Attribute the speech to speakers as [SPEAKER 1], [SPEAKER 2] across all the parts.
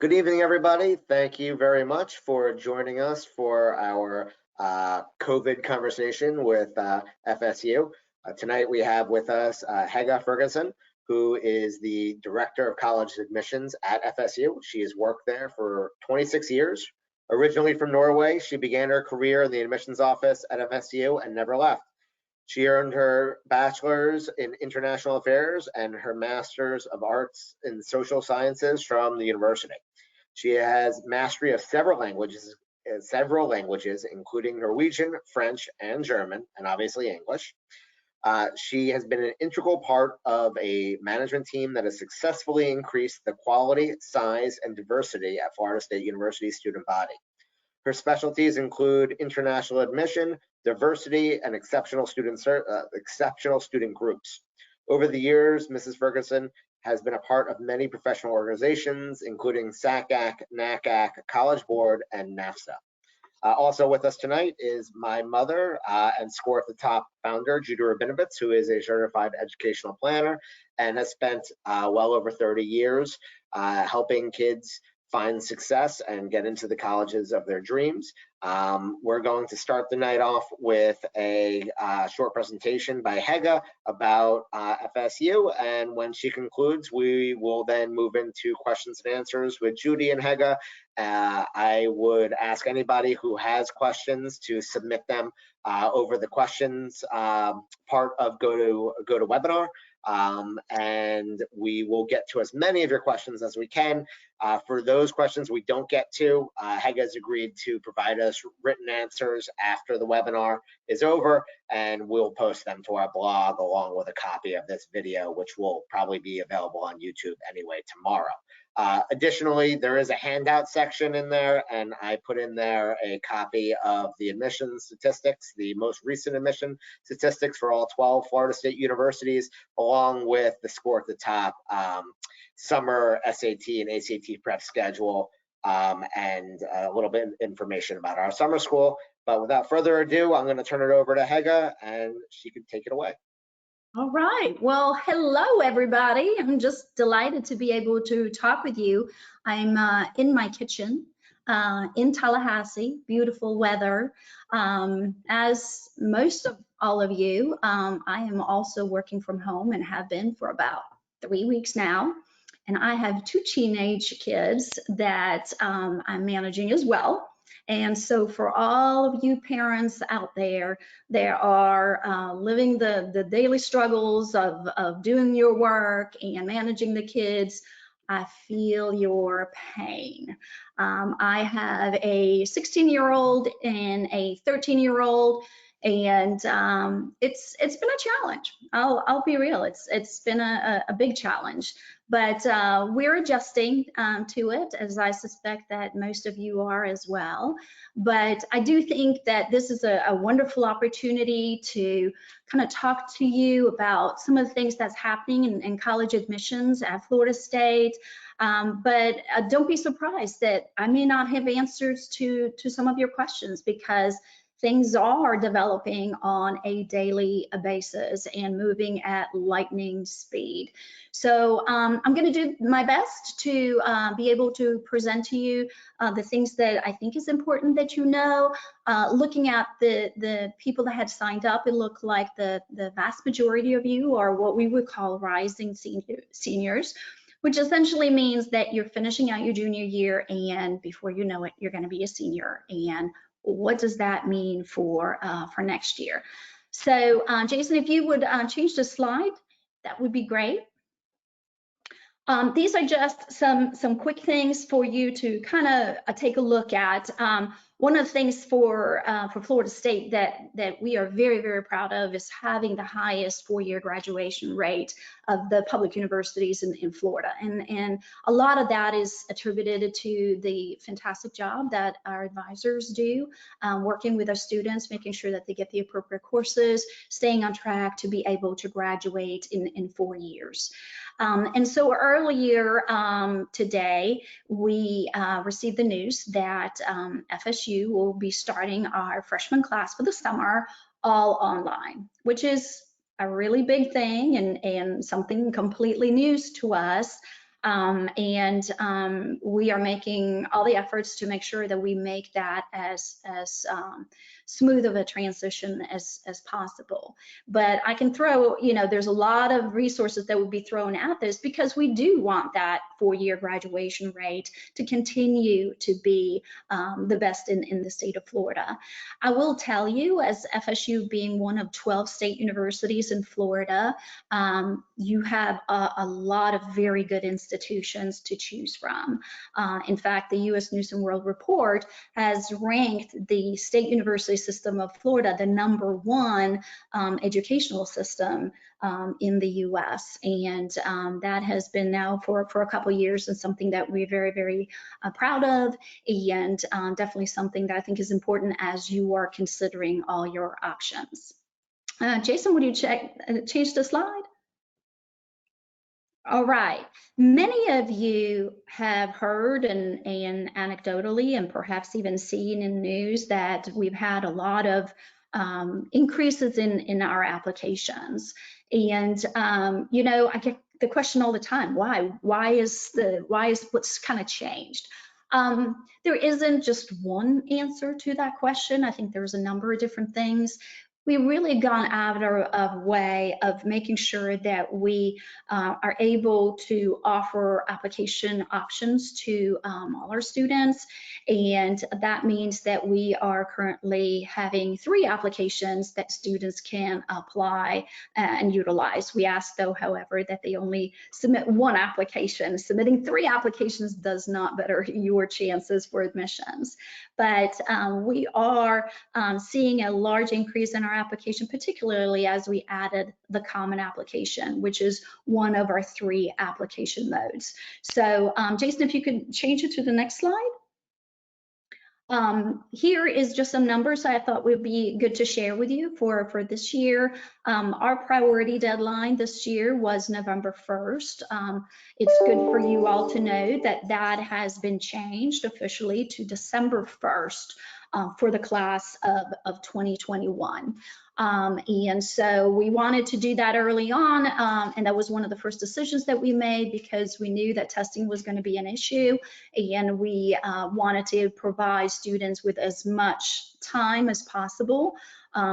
[SPEAKER 1] Good evening, everybody. Thank you very much for joining us for our COVID conversation with FSU. Tonight we have with us Hege Ferguson, who is the Director of College Admissions at FSU. She has worked there for 26 years. Originally from Norway, she began her career in the admissions office at FSU and never left. She earned her bachelor's in international affairs and her master's of arts in social sciences from the university. She has mastery of several languages, including Norwegian, French, and German, and obviously English. She has been an integral part of a management team that has successfully increased the quality, size, and diversity at Florida State University's student body. Her specialties include international admission, diversity, and exceptional student groups. Over the years, Mrs. Ferguson has been a part of many professional organizations, including SACAC, NACAC, College Board, and NAFSA. Also with us tonight is my mother and Score at the Top founder, Judy Rabinovitz, who is a certified educational planner and has spent well over 30 years helping kids find success and get into the colleges of their dreams. We're going to start the night off with a short presentation by Hege about FSU, and when she concludes, we will then move into questions and answers with Judy and Hege. I would ask anybody who has questions to submit them over the questions part of GoToWebinar. And we will get to as many of your questions as we can. For those questions we don't get to, Hege has agreed to provide us written answers after the webinar is over, and we'll post them to our blog along with a copy of this video, which will probably be available on YouTube anyway tomorrow. Additionally, there is a handout section in there, and I put in there a copy of the admission statistics, the most recent admission statistics for all 12 Florida State universities, along with the Score at the Top summer SAT and ACT prep schedule, and a little bit of information about our summer school. But without further ado, I'm going to turn it over to Hege, and she can take it away.
[SPEAKER 2] All right. Well, hello, everybody. I'm just delighted to be able to talk with you. I'm in my kitchen in Tallahassee, beautiful weather. As most of all of you, I am also working from home and have been for about 3 weeks now. And I have 2 teenage kids that I'm managing as well. And so for all of you parents out there that are living the daily struggles of doing your work and managing the kids, I feel your pain. I have a 16-year-old and a 13-year-old, and it's been a challenge. I'll be real. It's been a big challenge, but we're adjusting to it, as I suspect that most of you are as well. But I do think that this is a wonderful opportunity to kind of talk to you about some of the things that's happening in college admissions at Florida State. But don't be surprised that I may not have answers to some of your questions, because things are developing on a daily basis and moving at lightning speed. So I'm going to do my best to be able to present to you the things that I think is important that you know. Looking at the people that had signed up, it looked like the vast majority of you are what we would call rising seniors, which essentially means that you're finishing out your junior year, and before you know it, you're going to be a senior. And what does that mean for next year? So Jason, if you would change the slide, that would be great. These are just some quick things for you to kind of take a look at. One of the things for Florida State that we are very, very proud of is having the highest 4-year graduation rate of the public universities in Florida. And a lot of that is attributed to the fantastic job that our advisors do, working with our students, making sure that they get the appropriate courses, staying on track to be able to graduate in 4 years. And so earlier today, we received the news that FSU will be starting our freshman class for the summer all online, which is a really big thing and something completely new to us. We are making all the efforts to make sure that we make that as smooth of a transition as possible. But I can throw, there's a lot of resources that would be thrown at this because we do want that 4-year graduation rate to continue to be the best in the state of Florida. I will tell you, as FSU being one of 12 state universities in Florida, you have a lot of very good institutions to choose from. In fact, the U.S. News and World Report has ranked the State University System of Florida the #1 educational system in the U.S. And that has been now for a couple of years, and something that we're very, very proud of, and definitely something that I think is important as you are considering all your options. Jason, would you change the slide? All right. Many of you have heard and anecdotally and perhaps even seen in news that we've had a lot of increases in our applications. And, I get the question all the time, why is what's kind of changed? There isn't just one answer to that question. I think there's a number of different things. We've really gone out of our way of making sure that we are able to offer application options to all our students. And that means that we are currently having 3 applications that students can apply and utilize. We ask, though, however, that they only submit 1 application. Submitting 3 applications does not better your chances for admissions. But we are seeing a large increase in our application, particularly as we added the common application, which is one of our 3 application modes. So Jason, if you could change it to the next slide. Here is just some numbers I thought would be good to share with you for this year. Our priority deadline this year was November 1st. It's good for you all to know that that has been changed officially to December 1st for the class of 2021. And so we wanted to do that early on, and that was one of the first decisions that we made because we knew that testing was going to be an issue, and we wanted to provide students with as much time as possible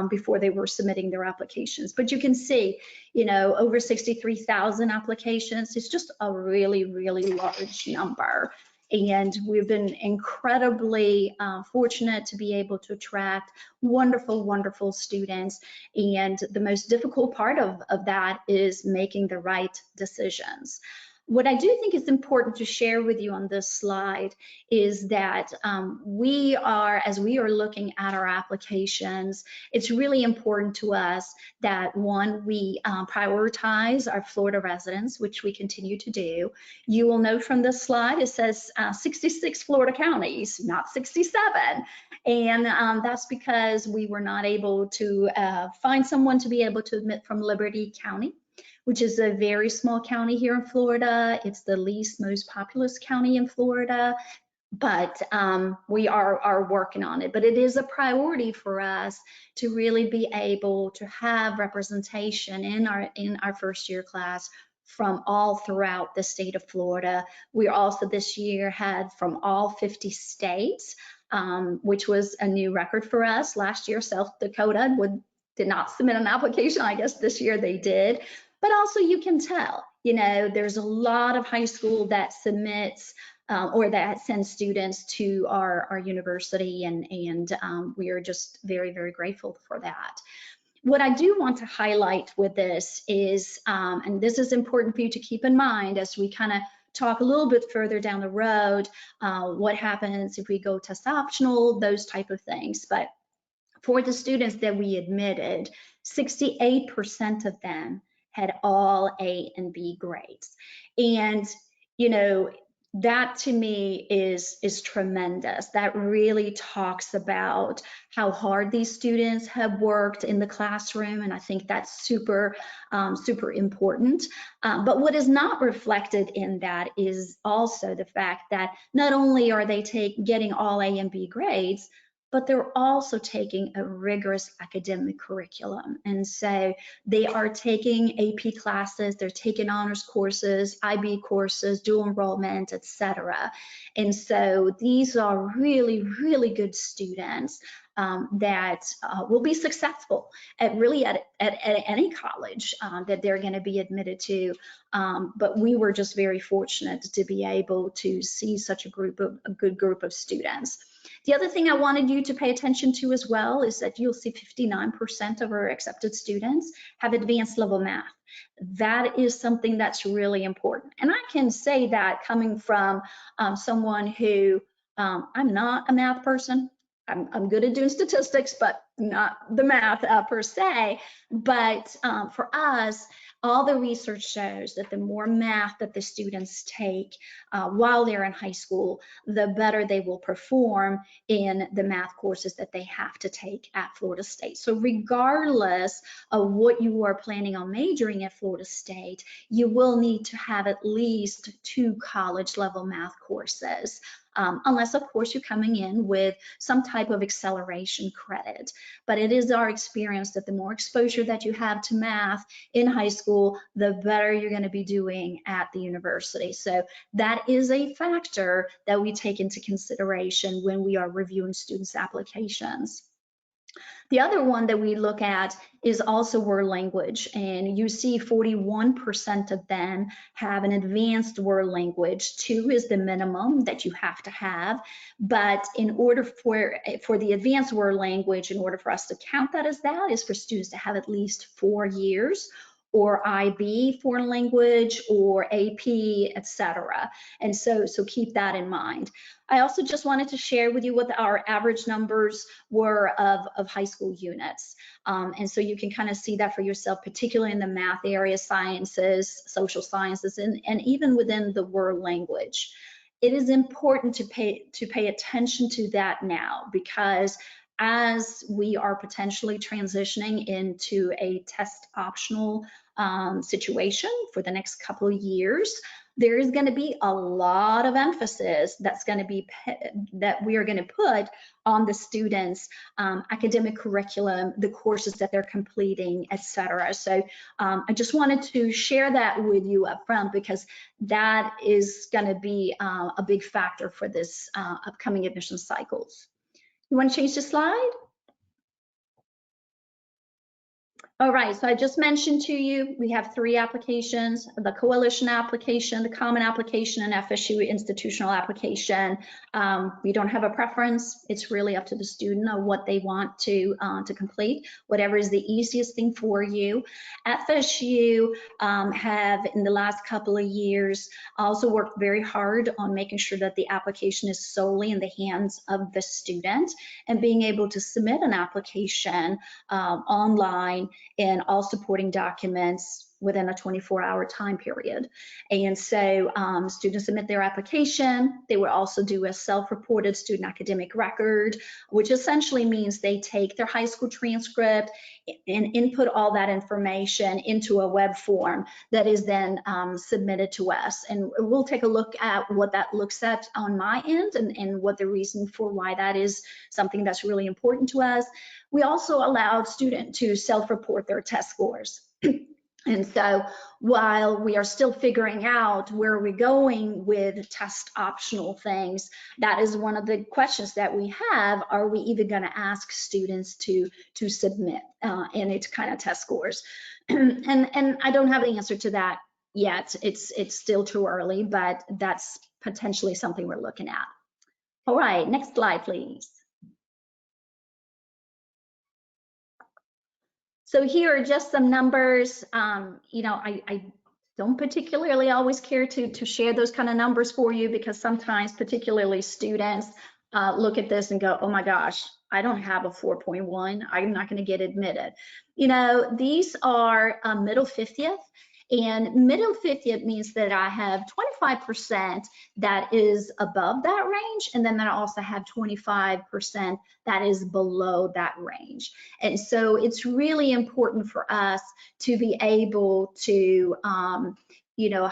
[SPEAKER 2] before they were submitting their applications. But you can see, over 63,000 applications. It's just a really, really large number. And we've been incredibly fortunate to be able to attract wonderful, wonderful students. And the most difficult part of that is making the right decisions. What I do think is important to share with you on this slide is that we are, as we are looking at our applications, it's really important to us that, one, we prioritize our Florida residents, which we continue to do. You will note from this slide, it says 66 Florida counties, not 67. And that's because we were not able to find someone to be able to admit from Liberty County, which is a very small county here in Florida. It's the least most populous county in Florida, but we are working on it. But it is a priority for us to really be able to have representation in our first year class from all throughout the state of Florida. We also this year had from all 50 states, which was a new record for us. Last year, South Dakota did not submit an application. I guess this year they did. But also you can tell, there's a lot of high school that submits or that sends students to our university, and we are just very, very grateful for that. What I do want to highlight with this is, and this is important for you to keep in mind as we kind of talk a little bit further down the road, what happens if we go test optional, those type of things. But for the students that we admitted, 68% of them had all A and B grades. And, that to me is tremendous. That really talks about how hard these students have worked in the classroom. And I think that's super, super important. But what is not reflected in that is also the fact that not only are they getting all A and B grades, but they're also taking a rigorous academic curriculum. And so they are taking AP classes, they're taking honors courses, IB courses, dual enrollment, etc. And so these are really, really good students that will be successful at really at any college that they're going to be admitted to. But we were just very fortunate to be able to see such a good group of students. The other thing I wanted you to pay attention to as well is that you'll see 59% of our accepted students have advanced level math. That is something that's really important. And I can say that coming from someone who, I'm not a math person. I'm good at doing statistics, but not the math per se. But for us, all the research shows that the more math that the students take while they're in high school, the better they will perform in the math courses that they have to take at Florida State. So regardless of what you are planning on majoring at Florida State, you will need to have at least 2 college level math courses. Unless, of course, you're coming in with some type of acceleration credit. But it is our experience that the more exposure that you have to math in high school, the better you're going to be doing at the university. So that is a factor that we take into consideration when we are reviewing students' applications. The other one that we look at is also world language, and you see 41% of them have an advanced world language. 2 is the minimum that you have to have, but in order for the advanced world language, in order for us to count that as that, is for students to have at least 4 years or IB foreign language or AP, etc. And so keep that in mind. I also just wanted to share with you what our average numbers were of high school units. And so you can kind of see that for yourself, particularly in the math area, sciences, social sciences, and even within the world language. It is important to pay attention to that now, because as we are potentially transitioning into a test optional situation for the next couple of years, there is going to be a lot of emphasis that we are going to put on the students' academic curriculum, the courses that they're completing, etc. So I just wanted to share that with you up front, because that is going to be a big factor for this upcoming admission cycles. You want to change the slide? All right, so I just mentioned to you, we have 3 applications: the coalition application, the common application, and FSU institutional application. We don't have a preference. It's really up to the student on what they want to complete, whatever is the easiest thing for you. FSU have, in the last couple of years, also worked very hard on making sure that the application is solely in the hands of the student, and being able to submit an application online and all supporting documents within a 24-hour time period. And so students submit their application. They will also do a self-reported student academic record, which essentially means they take their high school transcript and input all that information into a web form that is then submitted to us. And we'll take a look at what that looks at on my end, and what the reason for why that is something that's really important to us. We also allowed students to self-report their test scores. And so while we are still figuring out where we're going with test optional things, that is one of the questions that we have. Are we even going to ask students to submit any kind of test scores? And I don't have the answer to that yet. It's still too early, but that's potentially something we're looking at. All right, next slide, please. So here are just some numbers. You know, I don't particularly always care to share those kind of numbers for you, because sometimes, particularly students, look at this and go, oh my gosh, I don't have a 4.1. I'm not going to get admitted. You know, these are middle 50th. And middle 50th means that I have 25% that is above that range, and then I also have 25% that is below that range. And so it's really important for us to be able to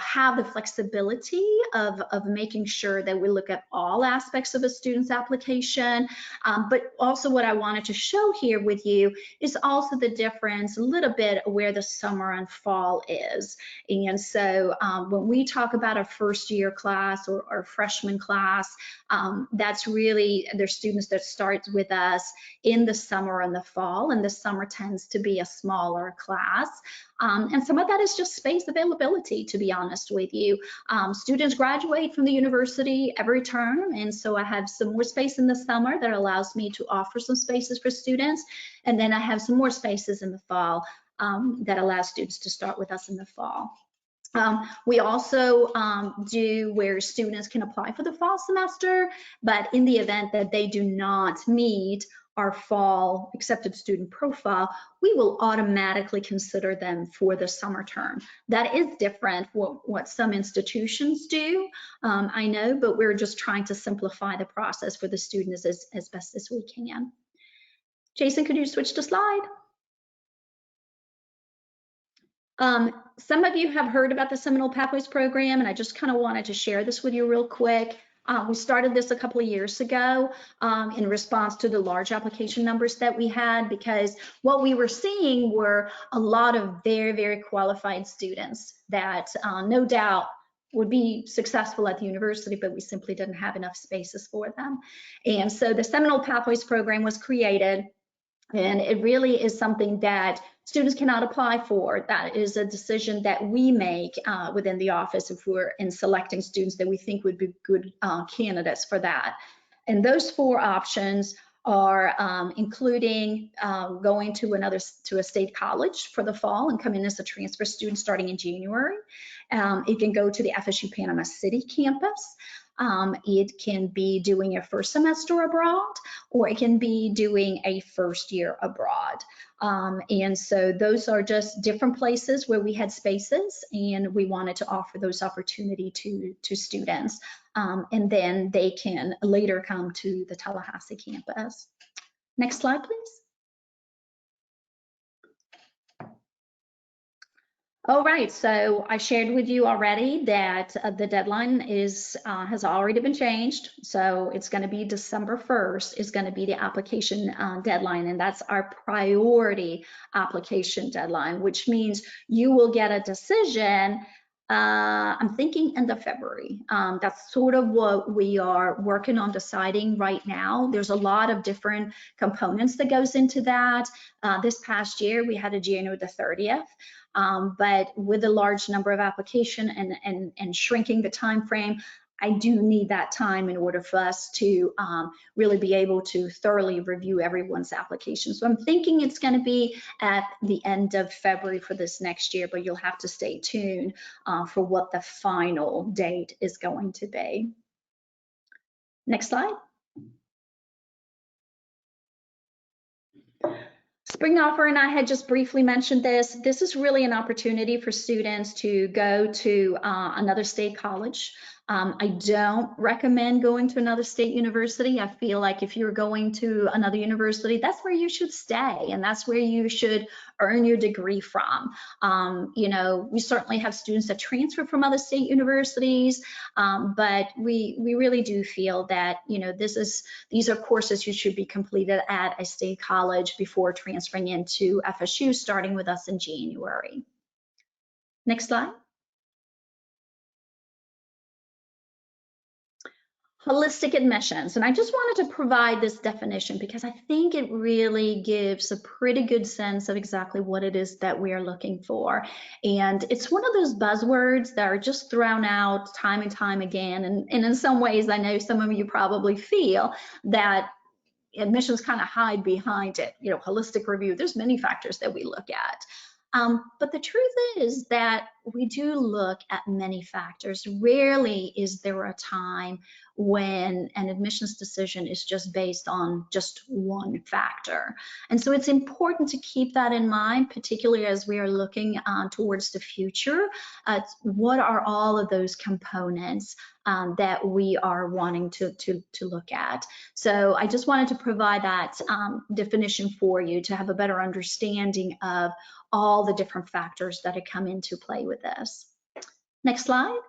[SPEAKER 2] have the flexibility of making sure that we look at all aspects of a student's application. But also what I wanted to show here with you is also the difference a little bit where the summer and fall is. And so when we talk about a first year class or freshman class, that's really, there's students that start with us in the summer and the fall, and the summer tends to be a smaller class. And some of that is just space availability, to be honest with you. Students graduate from the university every term, and so I have some more space in the summer that allows me to offer some spaces for students, and then I have some more spaces in the fall that allow students to start with us in the fall. We also do where students can apply for the fall semester, but in the event that they do not meet our fall accepted student profile, we will automatically consider them for the summer term. That is different from what some institutions do, I know, but we're just trying to simplify the process for the students as best as we can. Jason, could you switch to slide? Some of you have heard about the Seminole Pathways program, and I just kind of wanted to share this with you real quick. We started this a couple of years ago in response to the large application numbers that we had, because what we were seeing were a lot of very, very qualified students that no doubt would be successful at the university, but we simply didn't have enough spaces for them. And so the Seminole Pathways program was created, and it really is something that students cannot apply for. That is a decision that we make within the office if we're in selecting students that we think would be good candidates for that. And those 4 options are including going to a state college for the fall and coming as a transfer student starting in January. It can go to the FSU Panama City campus. It can be doing a first semester abroad, or it can be doing a first year abroad. And so those are just different places where we had spaces, and we wanted to offer those opportunity to students. And then they can later come to the Tallahassee campus. Next slide, please. All right, so I shared with you already that the deadline has already been changed. So it's going to be December 1st is going to be the application deadline, and that's our priority application deadline, which means you will get a decision, I'm thinking end of February. That's sort of what we are working on deciding right now. There's a lot of different components that goes into that. This past year, we had a January the 30th. But with a large number of application and shrinking the time frame, I do need that time in order for us to really be able to thoroughly review everyone's application. So I'm thinking it's going to be at the end of February for this next year, but you'll have to stay tuned for what the final date is going to be. Next slide. Spring offer, and I had just briefly mentioned this. This is really an opportunity for students to go to another state college. I don't recommend going to another state university. I feel like if you're going to another university, that's where you should stay, and that's where you should earn your degree from. You know, we certainly have students that transfer from other state universities, but we really do feel that, you know, these are courses you should be completed at a state college before transferring into FSU, starting with us in January. Next slide. Holistic admissions, and I just wanted to provide this definition because I think it really gives a pretty good sense of exactly what it is that we are looking for. And it's one of those buzzwords that are just thrown out time and time again, and in some ways I know some of you probably feel that admissions kind of hide behind it. You know, holistic review, there's many factors that we look at. But the truth is that we do look at many factors. Rarely is there a time when an admissions decision is just based on just one factor. And so it's important to keep that in mind, particularly as we are looking towards the future. What are all of those components that we are wanting to look at? So I just wanted to provide that definition for you to have a better understanding of all the different factors that come into play with this. Next slide.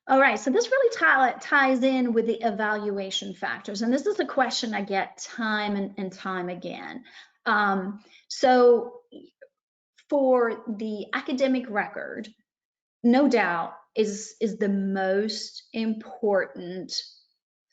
[SPEAKER 2] All right, so this really ties in with the evaluation factors, and this is a question I get time and time again. So for the academic record, no doubt is the most important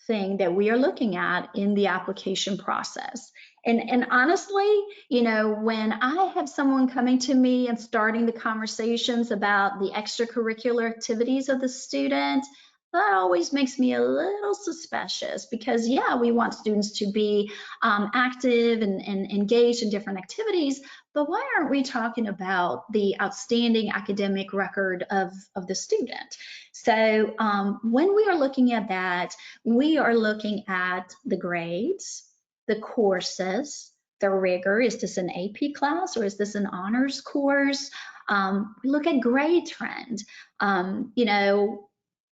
[SPEAKER 2] thing that we are looking at in the application process. And honestly, you know, when I have someone coming to me and starting the conversations about the extracurricular activities of the student, that always makes me a little suspicious, because yeah, we want students to be active and engaged in different activities, but why aren't we talking about the outstanding academic record of the student? So when we are looking at that, we are looking at the grades, the courses, the rigor. Is this an AP class or is this an honors course? We look at grade trend. You know,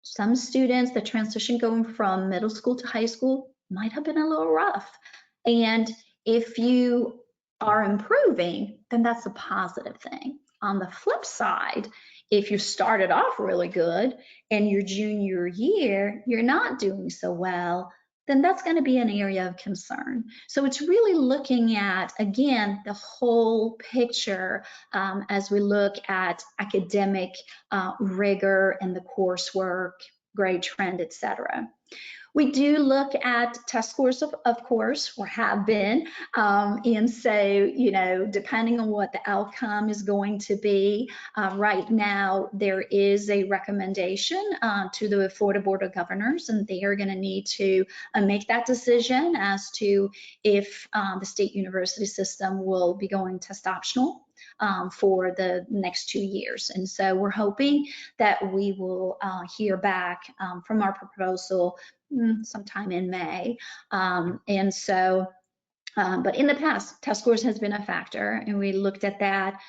[SPEAKER 2] some students, the transition going from middle school to high school might have been a little rough. And if you are improving, then that's a positive thing. On the flip side, if you started off really good and your junior year, you're not doing so well, then that's going to be an area of concern. So it's really looking at, again, the whole picture as we look at academic rigor and the coursework, grade trend, etc. We do look at test scores, of course, or have been, and so, you know, depending on what the outcome is going to be, right now there is a recommendation to the Florida Board of Governors, and they are going to need to make that decision as to if the state university system will be going test optional for the next 2 years. And so we're hoping that we will hear back from our proposal sometime in May. And so, but in the past, test scores has been a factor, and we looked at that.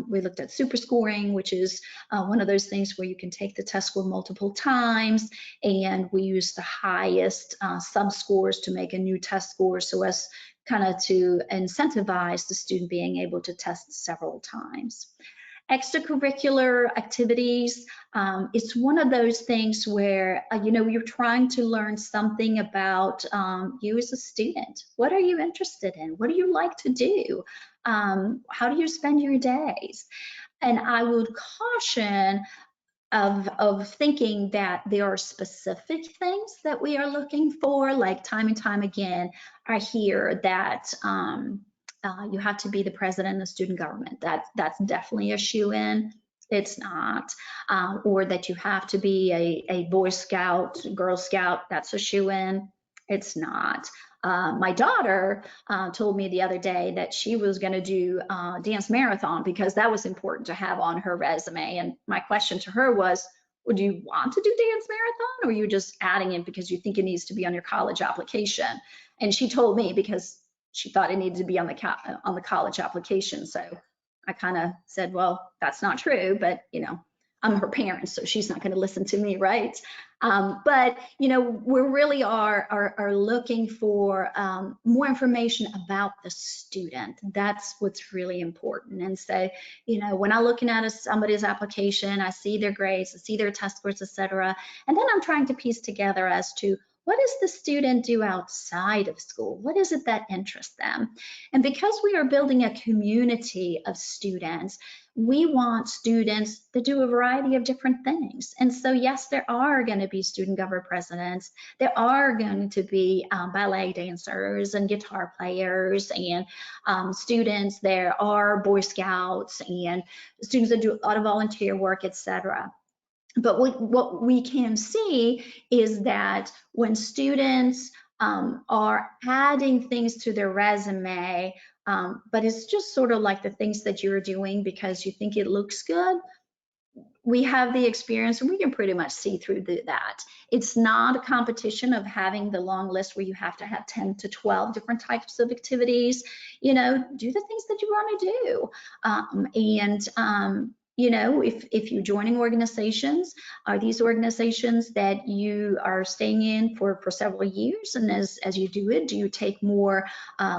[SPEAKER 2] We looked at super scoring, which is one of those things where you can take the test score multiple times, and we use the highest sub scores to make a new test score, so as kind of to incentivize the student being able to test several times. Extracurricular activities, it's one of those things where, you know, you're trying to learn something about you as a student. What are you interested in? What do you like to do? How do you spend your days? And I would caution of thinking that there are specific things that we are looking for, like time and time again, I hear that you have to be the president of student government. That's definitely a shoe-in. It's not. Or that you have to be a Boy Scout, Girl Scout. That's a shoe-in. It's not. My daughter told me the other day that she was going to do dance marathon because that was important to have on her resume. And my question to her was, would you want to do dance marathon, or are you just adding it because you think it needs to be on your college application? And she told me because she thought it needed to be on the college application. So I kind of said, well, that's not true, but you know, I'm her parent, so she's not going to listen to me, right? But you know, we really are looking for more information about the student. That's what's really important. And so, you know, when I'm looking at somebody's application, I see their grades, I see their test scores, etc., and then I'm trying to piece together as to what does the student do outside of school? What is it that interests them? And because we are building a community of students, we want students to do a variety of different things. And so, yes, there are going to be student government presidents. There are going to be ballet dancers and guitar players and students. There are Boy Scouts and students that do a lot of volunteer work, etc. But what we can see is that when students are adding things to their resume, but it's just sort of like the things that you're doing because you think it looks good. We have the experience and we can pretty much see through that. It's not a competition of having the long list where you have to have 10 to 12 different types of activities. You know, do the things that you want to do. You know, if you're joining organizations, are these organizations that you are staying in for several years? And as you do it, do you take more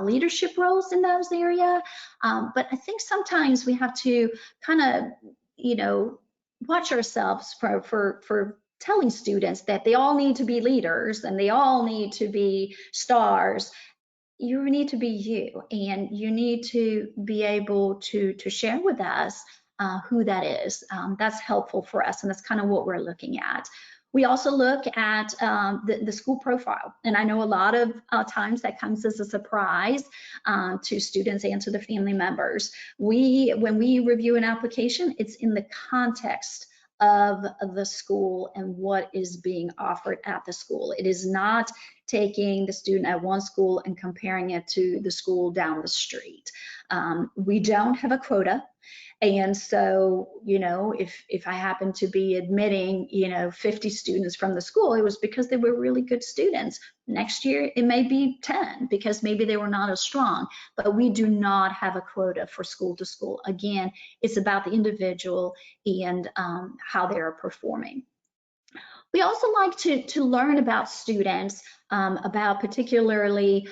[SPEAKER 2] leadership roles in those areas? But I think sometimes we have to kind of, you know, watch ourselves for telling students that they all need to be leaders and they all need to be stars. You need to be you, and you need to be able to share with us who that is. That's helpful for us, and that's kind of what we're looking at. We also look at the school profile, and I know a lot of times that comes as a surprise to students and to their family members. When we review an application, it's in the context of the school and what is being offered at the school. It is not taking the student at one school and comparing it to the school down the street. We don't have a quota. And so, you know, if I happen to be admitting, you know, 50 students from the school, it was because they were really good students. Next year, it may be 10 because maybe they were not as strong, but we do not have a quota for school to school. Again, it's about the individual and how they are performing. We also like to learn about students, about particularly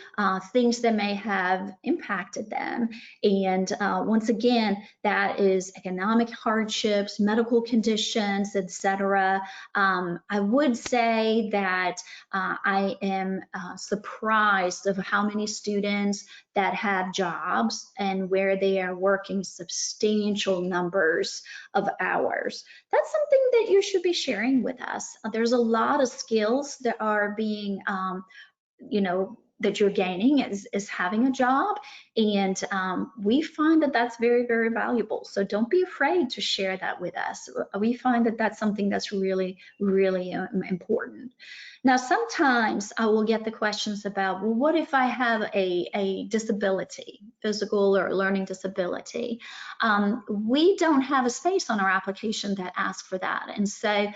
[SPEAKER 2] things that may have impacted them. And once again, that is economic hardships, medical conditions, etc. I would say that I am surprised of how many students that have jobs and where they are working substantial numbers of hours. That's something that you should be sharing with us. There's a lot of skills that are being, you know, that you're gaining is having a job, and we find that that's very, very valuable. So don't be afraid to share that with us. We find that that's something that's really, really important. Now, sometimes I will get the questions about, well, what if I have a disability, physical or learning disability? We don't have a space on our application that asks for that. And so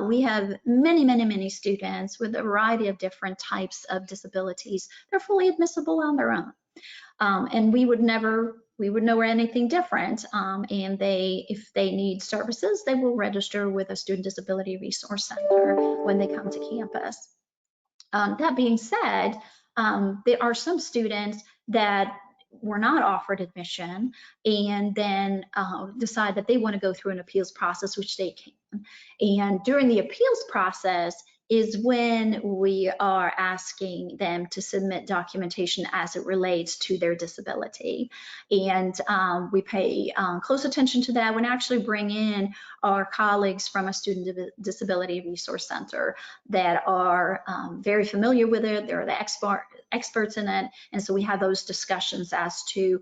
[SPEAKER 2] we have many, many, many students with a variety of different types of disabilities. They're fully admissible on their own. And we would know anything different. And if they need services, they will register with a Student Disability Resource Center when they come to campus. That being said, there are some students that were not offered admission and then decide that they want to go through an appeals process, which they can. And during the appeals process is when we are asking them to submit documentation as it relates to their disability. And we pay close attention to that when actually bring in our colleagues from a Student Disability Resource Center that are very familiar with it. They're the experts in it. And so we have those discussions as to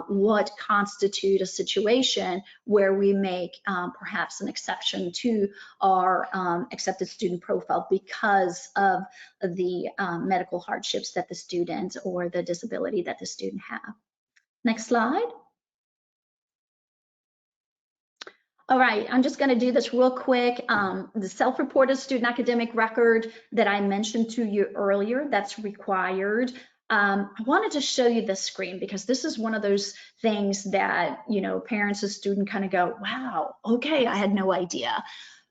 [SPEAKER 2] what constitute a situation where we make perhaps an exception to our accepted student profile because of the medical hardships that the student or the disability that the student have. Next slide. All right, I'm just going to do this real quick. The self-reported student academic record that I mentioned to you earlier, that's required. I wanted to show you this screen because this is one of those things that, you know, parents and students kind of go, wow, okay, I had no idea.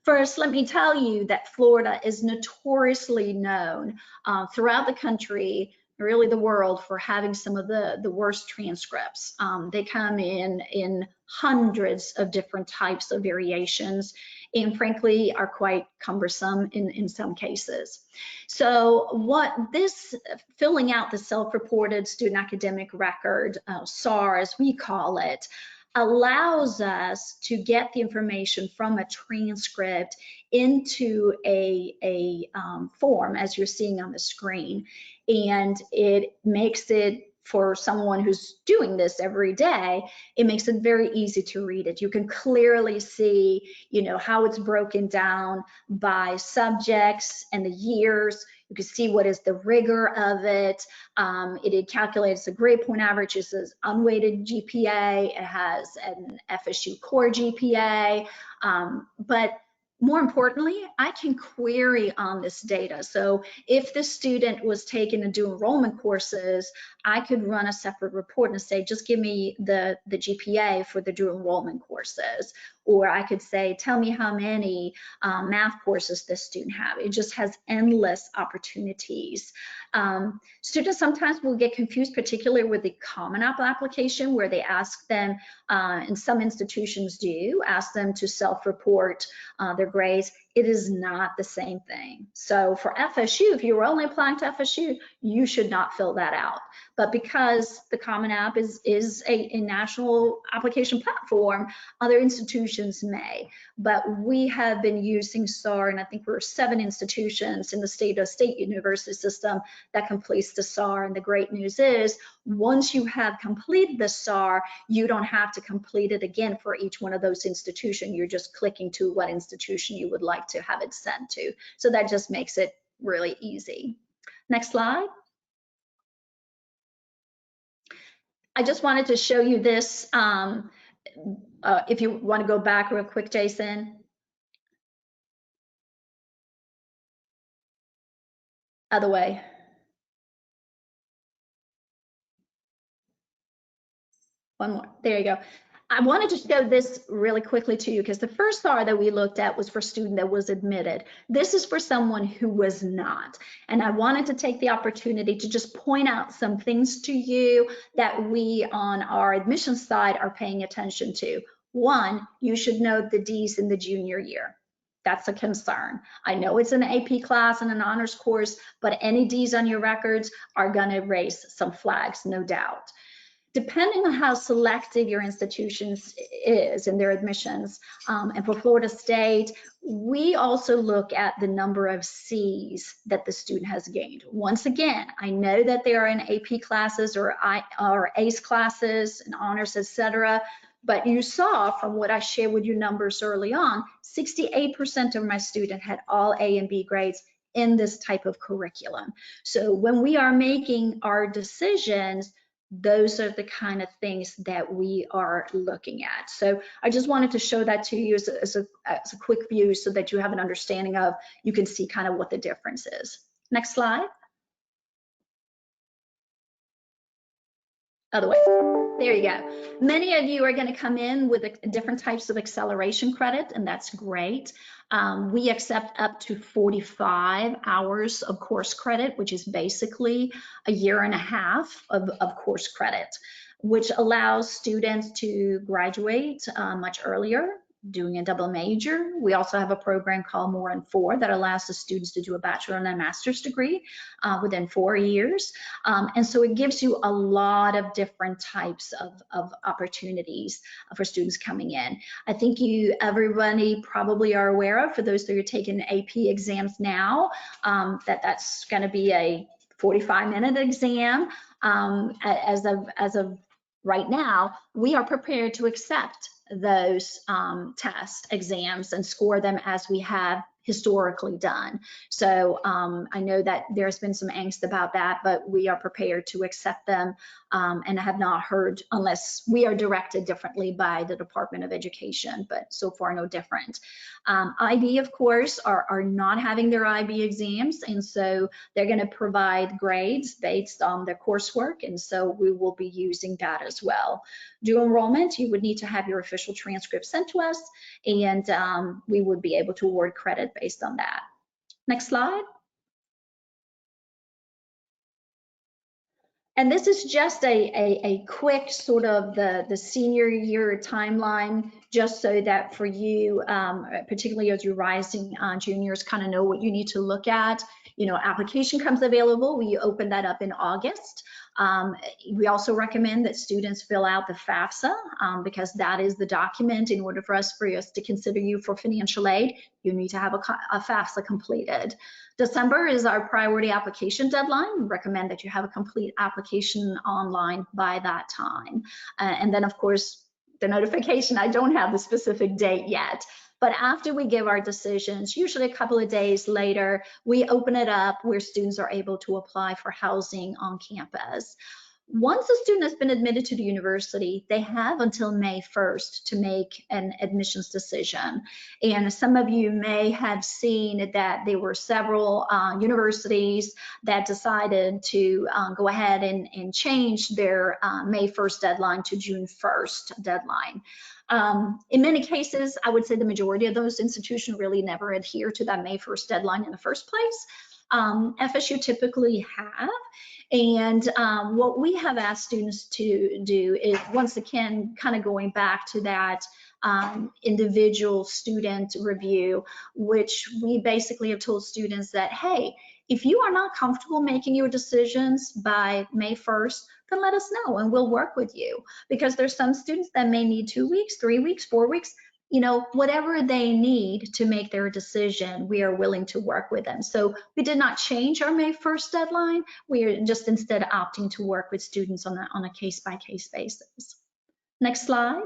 [SPEAKER 2] First, let me tell you that Florida is notoriously known throughout the country, really the world, for having some of the worst transcripts. They come in hundreds of different types of variations and frankly are quite cumbersome in some cases. So what this filling out the self-reported student academic record, SAR as we call it, allows us to get the information from a transcript into a form as you're seeing on the screen. And it makes it for someone who's doing this every day, it makes it very easy to read it. You can clearly see, you know, how it's broken down by subjects and the years. You can see what is the rigor of it. It calculates the grade point average. It says unweighted GPA. It has an FSU core GPA. But more importantly, I can query on this data. So if the student was taking and do enrollment courses, I could run a separate report and say, just give me the GPA for the due enrollment courses. Or I could say, tell me how many math courses this student have. It just has endless opportunities. Students sometimes will get confused, particularly with the Common App application, where they ask them, and some institutions do, ask them to self-report their grades. It is not the same thing. So for FSU, if you're only applying to FSU, you should not fill that out. But because the Common App is a national application platform, other institutions may. But we have been using SAR, and I think we're 7 institutions in the state university system that completes the SAR. And the great news is, once you have completed the SAR, you don't have to complete it again for each one of those institutions. You're just clicking to what institution you would like to have it sent to. So that just makes it really easy. Next slide. I just wanted to show you this. If you want to go back real quick, Jason. Other way. One more. There you go. I wanted to show this really quickly to you because the first SAR that we looked at was for student that was admitted. This is for someone who was not. And I wanted to take the opportunity to just point out some things to you that we on our admissions side are paying attention to. One, you should know the D's in the junior year. That's a concern. I know it's an AP class and an honors course, but any D's on your records are going to raise some flags, no doubt. Depending on how selective your institution is in their admissions, and for Florida State, we also look at the number of C's that the student has gained. Once again, I know that they are in AP classes or ACE classes and honors, etc. But you saw from what I shared with you numbers early on, 68% of my students had all A and B grades in this type of curriculum. So when we are making our decisions, those are the kind of things that we are looking at. So I just wanted to show that to you as a quick view so that you have an understanding of, you can see kind of what the difference is. Next slide. Other way. There you go. Many of you are going to come in with different types of acceleration credit, and that's great. We accept up to 45 hours of course credit, which is basically a year and a half of course credit, which allows students to graduate much earlier, doing a double major. We also have a program called More in 4 that allows the students to do a bachelor and a master's degree within 4 years. And so it gives you a lot of different types of opportunities for students coming in. I think everybody probably are aware of, for those that are taking AP exams now, that's going to be a 45-minute exam. As of right now, we are prepared to accept those test exams and score them as we have historically done. So I know that there's been some angst about that, but we are prepared to accept them and have not heard, unless we are directed differently by the Department of Education, but so far no different. IB, of course, are not having their IB exams, and so they're going to provide grades based on their coursework, and so we will be using that as well. Due enrollment, you would need to have your official transcript sent to us, and we would be able to award credit based on that. Next slide. And this is just a quick sort of the senior year timeline, just so that for you, particularly as you're rising juniors, kind of know what you need to look at. application comes available, we open that up in August. We also recommend that students fill out the FAFSA because that is the document. In order for us to consider you for financial aid, you need to have a FAFSA completed. December is our priority application deadline. We recommend that you have a complete application online by that time. And then, of course, the notification, I don't have the specific date yet. But after we give our decisions, usually a couple of days later, we open it up where students are able to apply for housing on campus. Once a student has been admitted to the university, they have until May 1st to make an admissions decision. And some of you may have seen that there were several universities that decided to go ahead and change their May 1st deadline to June 1st deadline. In many cases, I would say the majority of those institutions really never adhere to that May 1st deadline in the first place. FSU typically have. And what we have asked students to do is, once again, kind of going back to that individual student review, which we basically have told students that, hey, if you are not comfortable making your decisions by May 1st, then let us know and we'll work with you. Because there's some students that may need 2 weeks, 3 weeks, 4 weeks, whatever they need to make their decision, we are willing to work with them. So we did not change our May 1st deadline. We are just instead opting to work with students on a case-by-case basis. Next slide.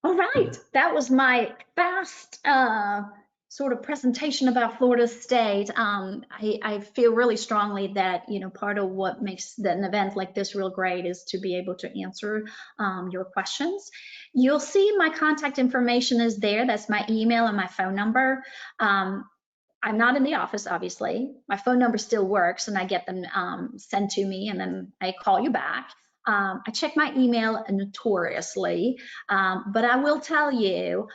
[SPEAKER 2] All right, that was my fast sort of presentation about Florida State. I feel really strongly that, part of what makes an event like this real great is to be able to answer your questions. You'll see my contact information is there. That's my email and my phone number. I'm not in the office, obviously. My phone number still works and I get them sent to me and then I call you back. I check my email notoriously, but I will tell you,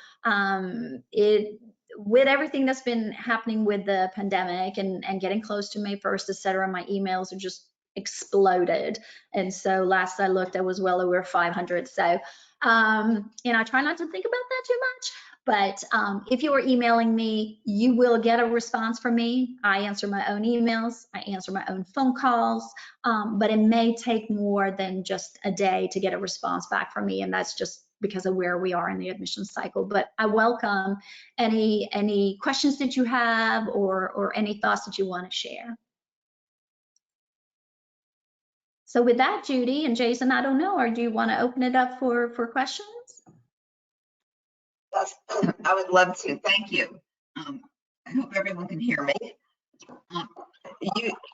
[SPEAKER 2] with everything that's been happening with the pandemic and getting close to May 1st, et cetera, my emails are just exploded. And so last I looked, I was well over 500. So, I try not to think about that too much. But if you are emailing me, you will get a response from me. I answer my own emails, I answer my own phone calls, but it may take more than just a day to get a response back from me, and that's just because of where we are in the admissions cycle. But I welcome any questions that you have or any thoughts that you want to share. So with that, Judy and Jason, I don't know, or do you want to open it up for questions?
[SPEAKER 3] Yes, I would love to. Thank you. I hope everyone can hear me.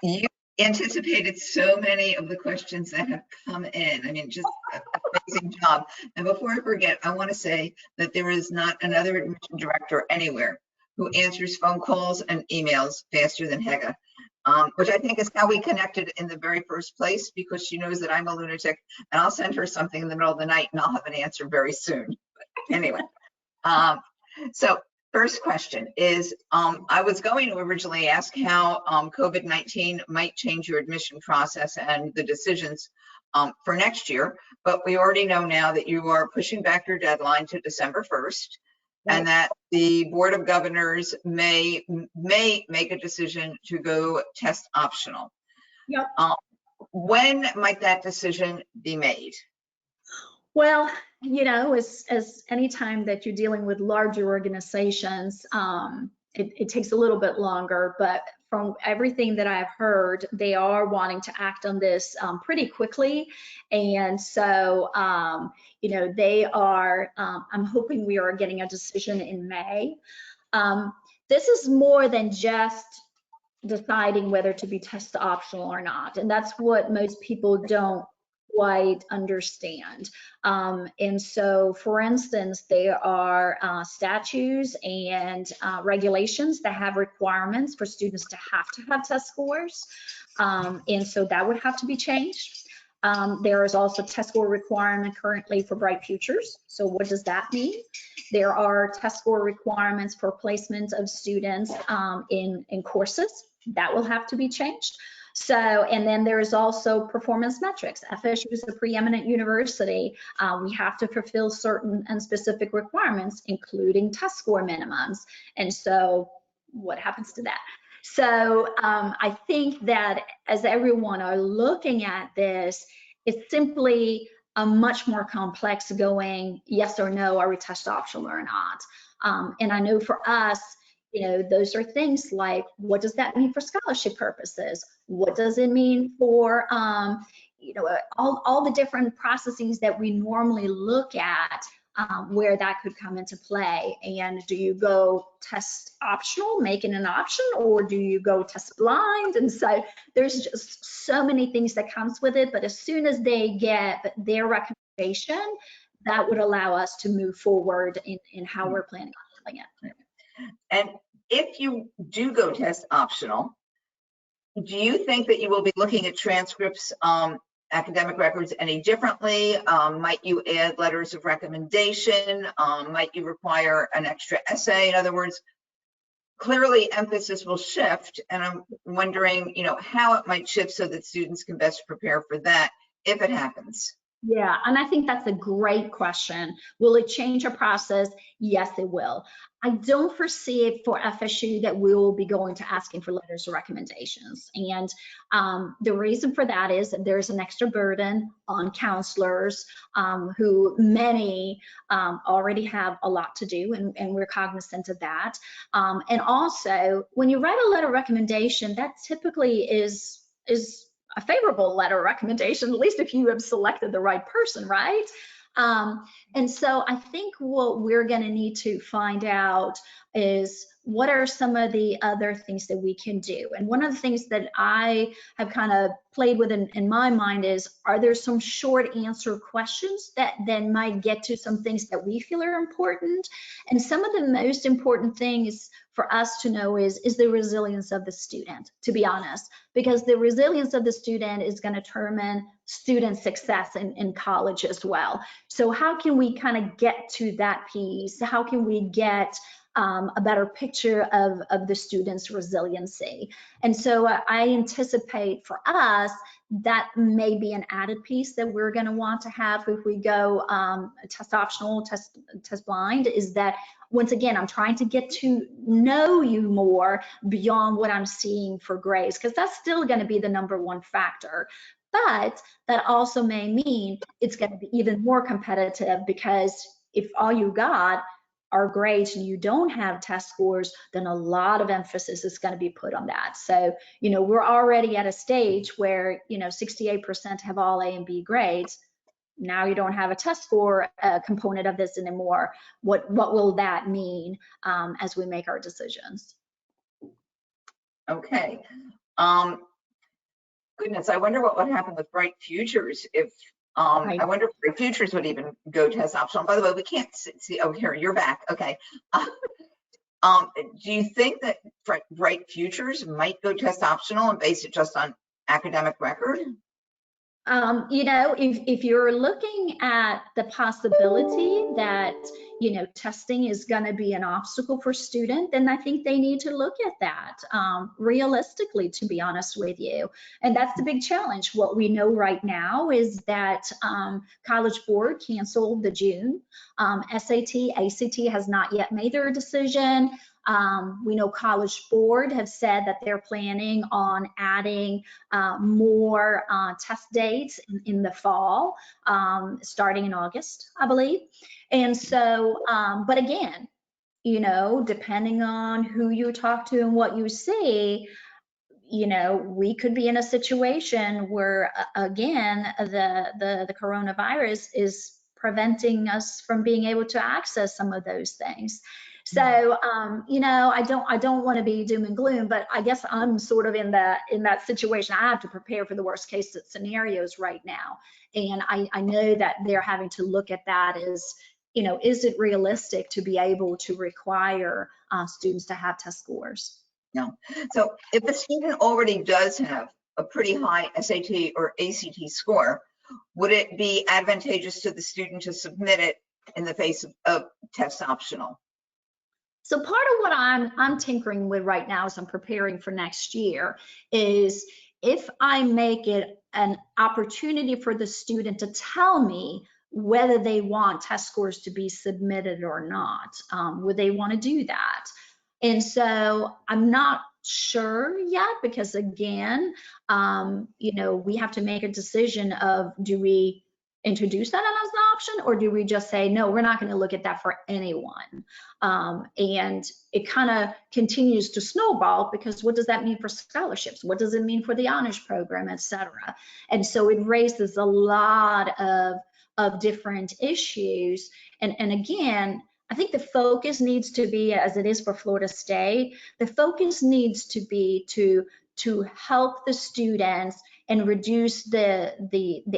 [SPEAKER 3] You anticipated so many of the questions that have come in. I mean, just an amazing job. And before I forget, I want to say that there is not another admission director anywhere who answers phone calls and emails faster than Hege, which I think is how we connected in the very first place, because she knows that I'm a lunatic and I'll send her something in the middle of the night and I'll have an answer very soon. But anyway. So first question is, I was going to originally ask how COVID-19 might change your admission process and the decisions for next year, but we already know now that you are pushing back your deadline to December 1st, and that the Board of Governors may make a decision to go test optional.
[SPEAKER 2] Yep.
[SPEAKER 3] When might that decision be made?
[SPEAKER 2] Well, as any time that you're dealing with larger organizations, it takes a little bit longer, but from everything that I've heard, they are wanting to act on this pretty quickly. And so, they are, I'm hoping we are getting a decision in May. This is more than just deciding whether to be test optional or not. And that's what most people don't quite understand. And so, for instance, there are statutes and regulations that have requirements for students to have test scores. And so that would have to be changed. There is also test score requirement currently for Bright Futures. So what does that mean? There are test score requirements for placement of students in courses. That will have to be changed. So, and then there's also performance metrics. FSU is a preeminent university. We have to fulfill certain and specific requirements, including test score minimums. And so what happens to that? So I think that as everyone are looking at this, it's simply a much more complex going yes or no, are we test optional or not? And I know for us, you know, those are things like, what does that mean for scholarship purposes? What does it mean for, you know, all the different processes that we normally look at, where that could come into play? And do you go test optional, make it an option, or do you go test blind? And so there's just so many things that comes with it, but as soon as they get their recommendation, that would allow us to move forward in how we're planning on doing it.
[SPEAKER 3] And if you do go test optional, do you think that you will be looking at transcripts, academic records any differently? Might you add letters of recommendation? Might you require an extra essay? In other words, clearly emphasis will shift, and I'm wondering, you know, how it might shift so that students can best prepare for that if it happens.
[SPEAKER 2] Yeah, and I think that's a great question. Will it change our process? Yes, it will. I don't foresee it for FSU that we will be going to asking for letters of recommendations. And the reason for that is that there's an extra burden on counselors who many already have a lot to do, and we're cognizant of that. And also, when you write a letter of recommendation, that typically is a favorable letter of recommendation, at least if you have selected the right person, right? And so I think what we're going to need to find out is what are some of the other things that we can do. And one of the things that I have kind of played with in my mind is, are there some short answer questions that then might get to some things that we feel are important? And some of the most important things for us to know is the resilience of the student, to be honest, because the resilience of the student is going to determine student success in college as well. So how can we kind of get to that piece? How can we get a better picture of the student's resiliency? And so I anticipate for us that may be an added piece that we're going to want to have if we go test optional, test blind, is that once again, I'm trying to get to know you more beyond what I'm seeing for grades, because that's still going to be the #1 factor. But that also may mean it's going to be even more competitive, because if all you got are grades and you don't have test scores, then a lot of emphasis is going to be put on that. So, you know, we're already at a stage where, you know, 68% have all A and B grades. Now you don't have a test score component of this anymore. What will that mean as we make our decisions?
[SPEAKER 3] Okay. Goodness, I wonder what would happen with Bright Futures if,
[SPEAKER 2] Right.
[SPEAKER 3] I wonder if Bright Futures would even go test optional. By the way, we can't see, oh, here, you're back, okay. Do you think that Bright Futures might go test optional and base it just on academic record?
[SPEAKER 2] You know, if you're looking at the possibility that, you know, testing is going to be an obstacle for students, then I think they need to look at that realistically, to be honest with you. And that's the big challenge. What we know right now is that College Board canceled the June. SAT, ACT has not yet made their decision. We know College Board have said that they're planning on adding more test dates in the fall, starting in August, I believe. And so, but again, you know, depending on who you talk to and what you see, you know, we could be in a situation where, again, the coronavirus is preventing us from being able to access some of those things. So, you know, I don't want to be doom and gloom, but I guess I'm sort of in that situation. I have to prepare for the worst case scenarios right now. And I know that they're having to look at that as, you know, is it realistic to be able to require students to have test scores?
[SPEAKER 3] No. So if a student already does have a pretty high SAT or ACT score, would it be advantageous to the student to submit it in the face of test optional?
[SPEAKER 2] So part of what I'm tinkering with right now as I'm preparing for next year is, if I make it an opportunity for the student to tell me whether they want test scores to be submitted or not, would they want to do that? And so I'm not sure yet, because again, we have to make a decision of, do we introduce that as an option, or do we just say, no, we're not going to look at that for anyone? And it kind of continues to snowball, because what does that mean for scholarships? What does it mean for the honors program, et cetera? And so it raises a lot of different issues. And again, I think the focus needs to be, as it is for Florida State, the focus needs to be to help the students and reduce the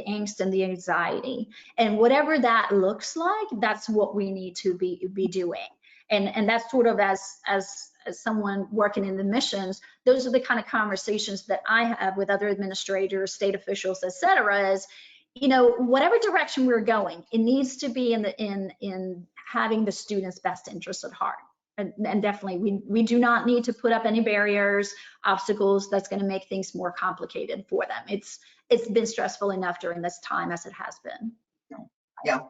[SPEAKER 2] angst and the anxiety. And whatever that looks like, that's what we need to be doing. And that's sort of, as someone working in the missions, those are the kind of conversations that I have with other administrators, state officials, et cetera, is, whatever direction we're going, it needs to be in having the student's best interest at heart. And definitely, we do not need to put up any barriers, obstacles that's going to make things more complicated for them. It's been stressful enough during this time as it has been.
[SPEAKER 3] Yeah.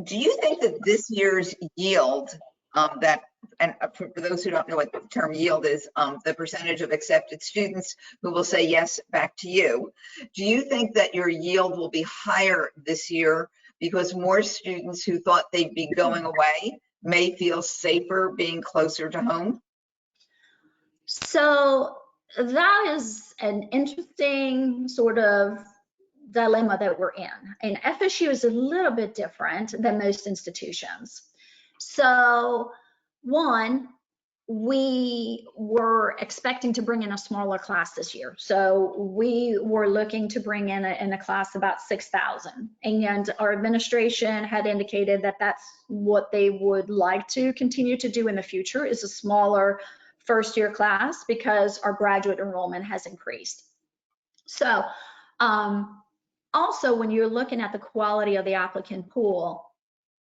[SPEAKER 3] Do you think that this year's yield, and for those who don't know what the term yield is, the percentage of accepted students who will say yes back to you, do you think that your yield will be higher this year because more students who thought they'd be going away may feel safer being closer to home?
[SPEAKER 2] So that is an interesting sort of dilemma that we're in. And FSU is a little bit different than most institutions. So one, we were expecting to bring in a smaller class this year. So we were looking to bring in a class about 6,000. And our administration had indicated that that's what they would like to continue to do in the future, is a smaller first year class, because our graduate enrollment has increased. So also, when you're looking at the quality of the applicant pool,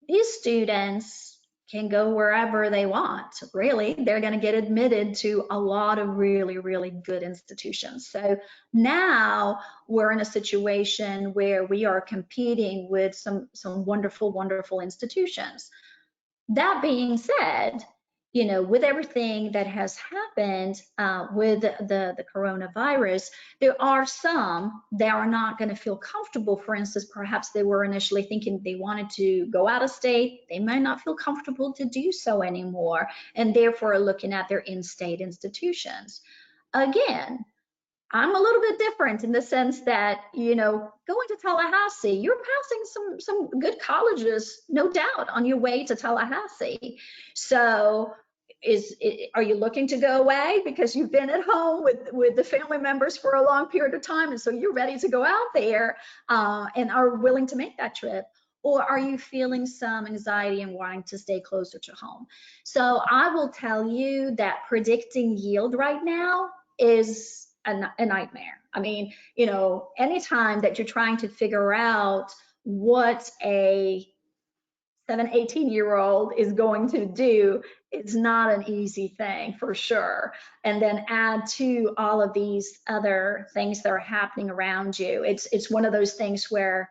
[SPEAKER 2] these students can go wherever they want. Really, they're going to get admitted to a lot of really, really good institutions. So now we're in a situation where we are competing with some wonderful, wonderful institutions. That being said, with everything that has happened with the coronavirus, there are some that are not going to feel comfortable. For instance, perhaps they were initially thinking they wanted to go out of state. They might not feel comfortable to do so anymore, and therefore are looking at their in-state institutions. Again, I'm a little bit different in the sense that, going to Tallahassee, you're passing some good colleges, no doubt, on your way to Tallahassee. So are you looking to go away because you've been at home with the family members for a long period of time, and so you're ready to go out there and are willing to make that trip? Or are you feeling some anxiety and wanting to stay closer to home? So I will tell you that predicting yield right now is a nightmare. I mean, anytime that you're trying to figure out what a 18-year-old is going to do, it's not an easy thing for sure. And then add to all of these other things that are happening around you. It's one of those things where,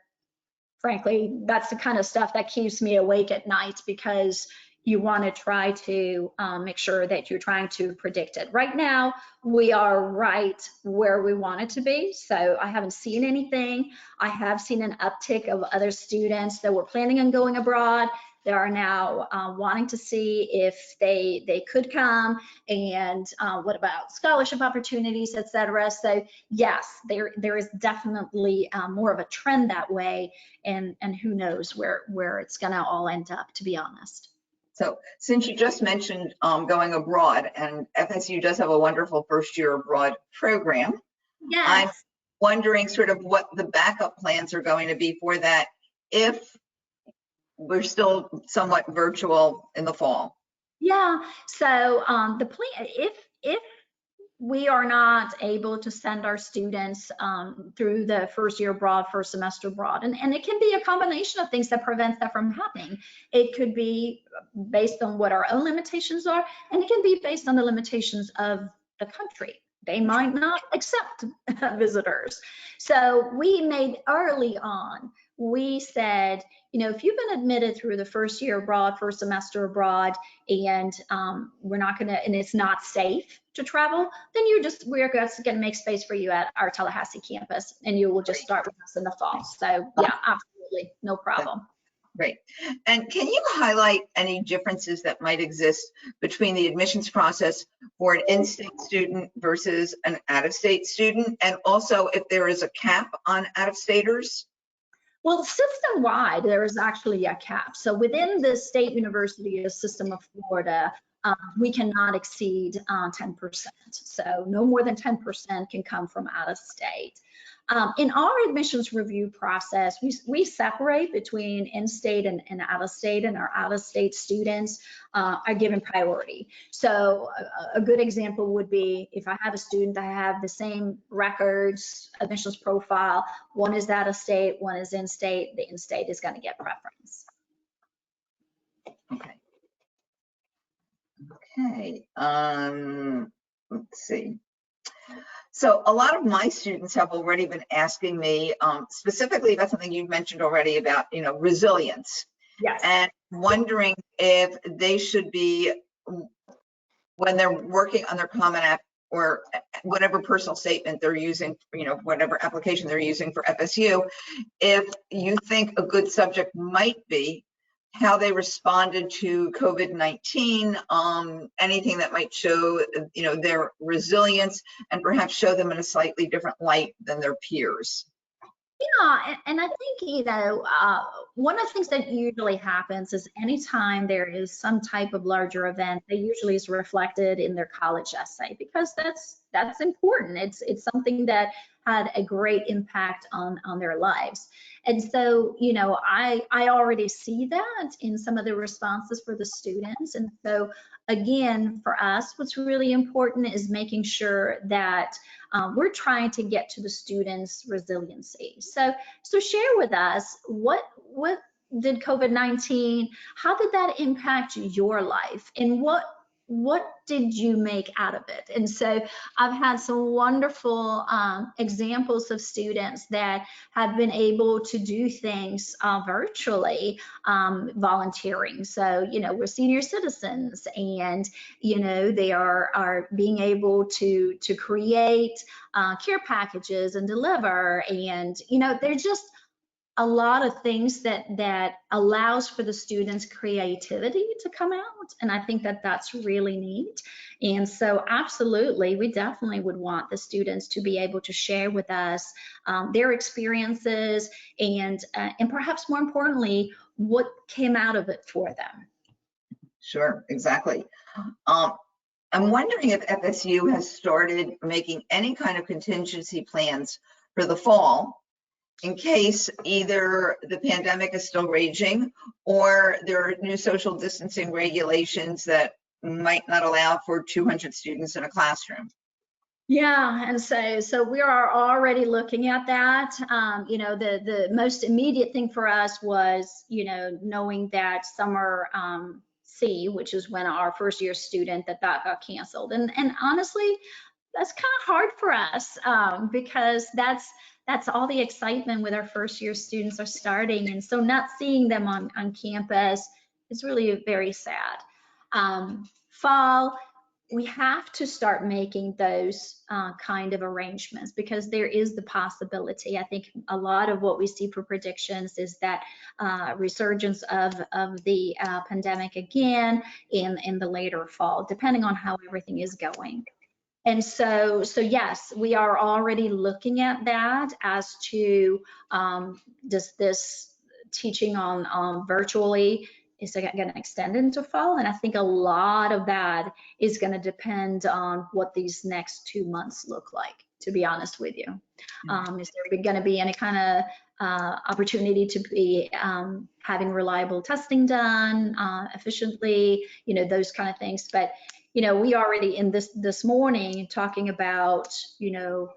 [SPEAKER 2] frankly, that's the kind of stuff that keeps me awake at night, because you want to try to make sure that you're trying to predict it. Right now, we are right where we want it to be. So I haven't seen anything. I have seen an uptick of other students that were planning on going abroad. They are now wanting to see if they could come, and what about scholarship opportunities, et cetera. So yes, there is definitely more of a trend that way, and who knows where it's gonna all end up, to be honest.
[SPEAKER 3] So since you just mentioned going abroad, and FSU does have a wonderful first year abroad program,
[SPEAKER 2] yes.
[SPEAKER 3] I'm wondering sort of what the backup plans are going to be for that if we're still somewhat virtual in the fall.
[SPEAKER 2] Yeah, so the plan, if we are not able to send our students through the first year abroad, first semester abroad, and it can be a combination of things that prevents that from happening. It could be based on what our own limitations are, and it can be based on the limitations of the country. they might not accept visitors. So we made early on, we said, you know, if you've been admitted through the first year abroad, first semester abroad, and we're not gonna, and it's not safe to travel, then we're just gonna make space for you at our Tallahassee campus, and you will just start with us in the fall. So yeah, absolutely, no problem.
[SPEAKER 3] Great. And can you highlight any differences that might exist between the admissions process for an in-state student versus an out-of-state student? And also if there is a cap on out-of-staters?
[SPEAKER 2] Well, system-wide, there is actually a cap. So within the State University System of Florida, we cannot exceed 10%. So no more than 10% can come from out of state. In our admissions review process, we separate between in-state and out-of-state, and our out-of-state students are given priority. So a good example would be if I have a student that have the same records, admissions profile, one is out-of-state, one is in-state, the in-state is going to get preference.
[SPEAKER 3] Okay. Okay. Let's see. So a lot of my students have already been asking me specifically about something you've mentioned already about, you know, resilience.
[SPEAKER 2] Yes.
[SPEAKER 3] And wondering if they should be, when they're working on their Common App or whatever personal statement they're using, you know, whatever application they're using for FSU, if you think a good subject might be how they responded to COVID-19, anything that might show, you know, their resilience and perhaps show them in a slightly different light than their peers.
[SPEAKER 2] Yeah, and I think, you know, one of the things that usually happens is anytime there is some type of larger event, they usually is reflected in their college essay, because that's important. It's something that had a great impact on their lives. And so, you know, I already see that in some of the responses for the students. And so again, for us, what's really important is making sure that we're trying to get to the students' resiliency. So share with us, what did COVID-19, how did that impact your life, and what did you make out of it? And so I've had some wonderful examples of students that have been able to do things virtually, volunteering. So, you know, we're senior citizens, and, you know, they are being able to create care packages and deliver, and, you know, they're just a lot of things that allows for the students' creativity to come out. And I think that that's really neat. And so absolutely, we definitely would want the students to be able to share with us their experiences, and perhaps more importantly, what came out of it for them.
[SPEAKER 3] Sure, exactly. I'm wondering if FSU has started making any kind of contingency plans for the fall, in case either the pandemic is still raging or there are new social distancing regulations that might not allow for 200 students in a classroom.
[SPEAKER 2] Yeah, and so we are already looking at that. You know, the most immediate thing for us was, you know, knowing that summer C, which is when our first year student that got canceled. And honestly, that's kind of hard for us because that's all the excitement with our first year students are starting. And so not seeing them on campus is really very sad. Fall, we have to start making those kind of arrangements, because there is the possibility. I think a lot of what we see for predictions is that resurgence of the pandemic again in the later fall, depending on how everything is going. And so yes, we are already looking at that as to does this teaching on virtually, is it going to extend into fall? And I think a lot of that is going to depend on what these next 2 months look like, to be honest with you. Is there going to be any kind of opportunity to be having reliable testing done efficiently, you know, those kind of things. But you know, we already in this morning talking about, you know,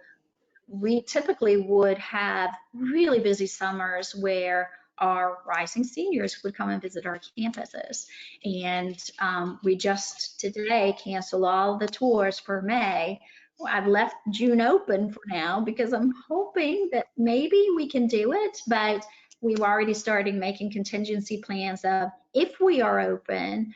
[SPEAKER 2] we typically would have really busy summers where our rising seniors would come and visit our campuses. And we just today canceled all the tours for May. I've left June open for now because I'm hoping that maybe we can do it, but we've already started making contingency plans of if we are open,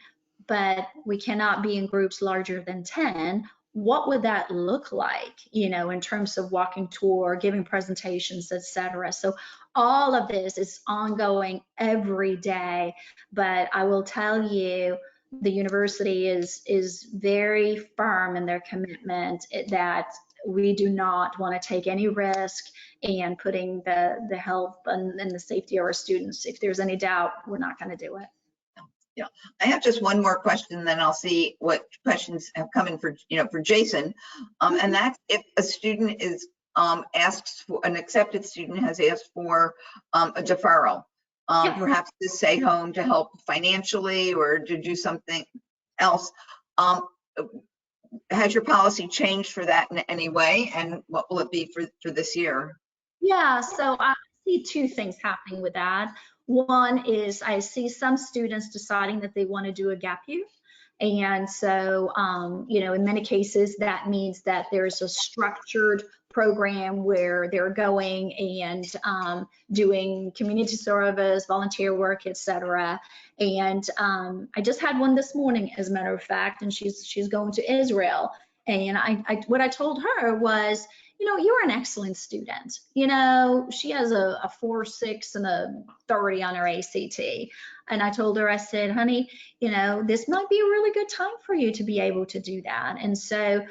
[SPEAKER 2] but we cannot be in groups larger than 10, what would that look like, you know, in terms of walking tour, giving presentations, etc. So all of this is ongoing every day, but I will tell you, the university is very firm in their commitment that we do not want to take any risk and putting the health and the safety of our students. If there's any doubt, we're not going to do it.
[SPEAKER 3] Yeah, I have just one more question, then I'll see what questions have come in for, for Jason. And that's if a student is asks for, an accepted student has asked for a deferral, perhaps to stay home to help financially or to do something else. Has your policy changed for that in any way? And what will it be for this year?
[SPEAKER 2] Yeah, so I see two things happening with that. One is I see some students deciding that they want to do a gap year. And so, in many cases, that means that there's a structured program where they're going and doing community service, volunteer work, etc. And I just had one this morning, as a matter of fact, and she's going to Israel. And what I told her was, you're an excellent student. She has a 4.6 and a 30 on her ACT. And I told her, I said, honey, this might be a really good time for you to be able to do that. And so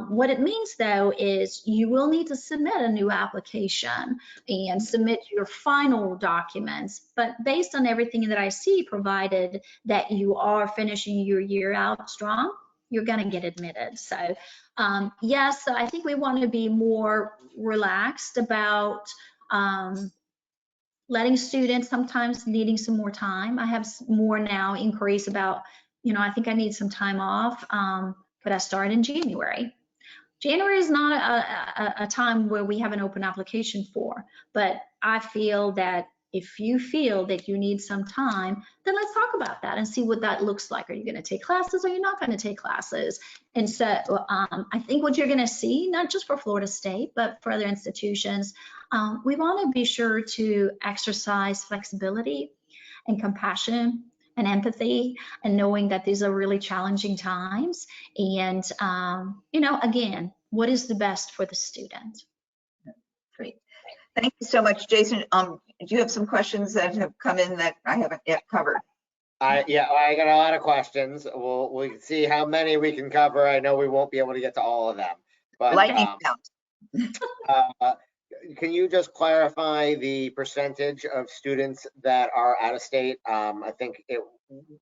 [SPEAKER 2] what it means, though, is you will need to submit a new application and submit your final documents. But based on everything that I see, provided that you are finishing your year out strong, you're going to get admitted. So yes, I think we want to be more relaxed about letting students sometimes needing some more time. I have more now inquiries about, I think I need some time off. Could I start in January? January is not a time where we have an open application for, but I feel that if you feel that you need some time, then let's talk about that and see what that looks like. Are you going to take classes or you're not going to take classes? And so I think what you're going to see, not just for Florida State, but for other institutions, we want to be sure to exercise flexibility and compassion and empathy, and knowing that these are really challenging times. And, again, what is the best for the student?
[SPEAKER 3] Great. Thank you so much, Jason. Do you have some questions that have come in that I haven't yet covered?
[SPEAKER 1] Yeah, I got a lot of questions. We'll see how many we can cover. I know we won't be able to get to all of them, but
[SPEAKER 3] lightning round.
[SPEAKER 1] Can you just clarify the percentage of students that are out of state? I think at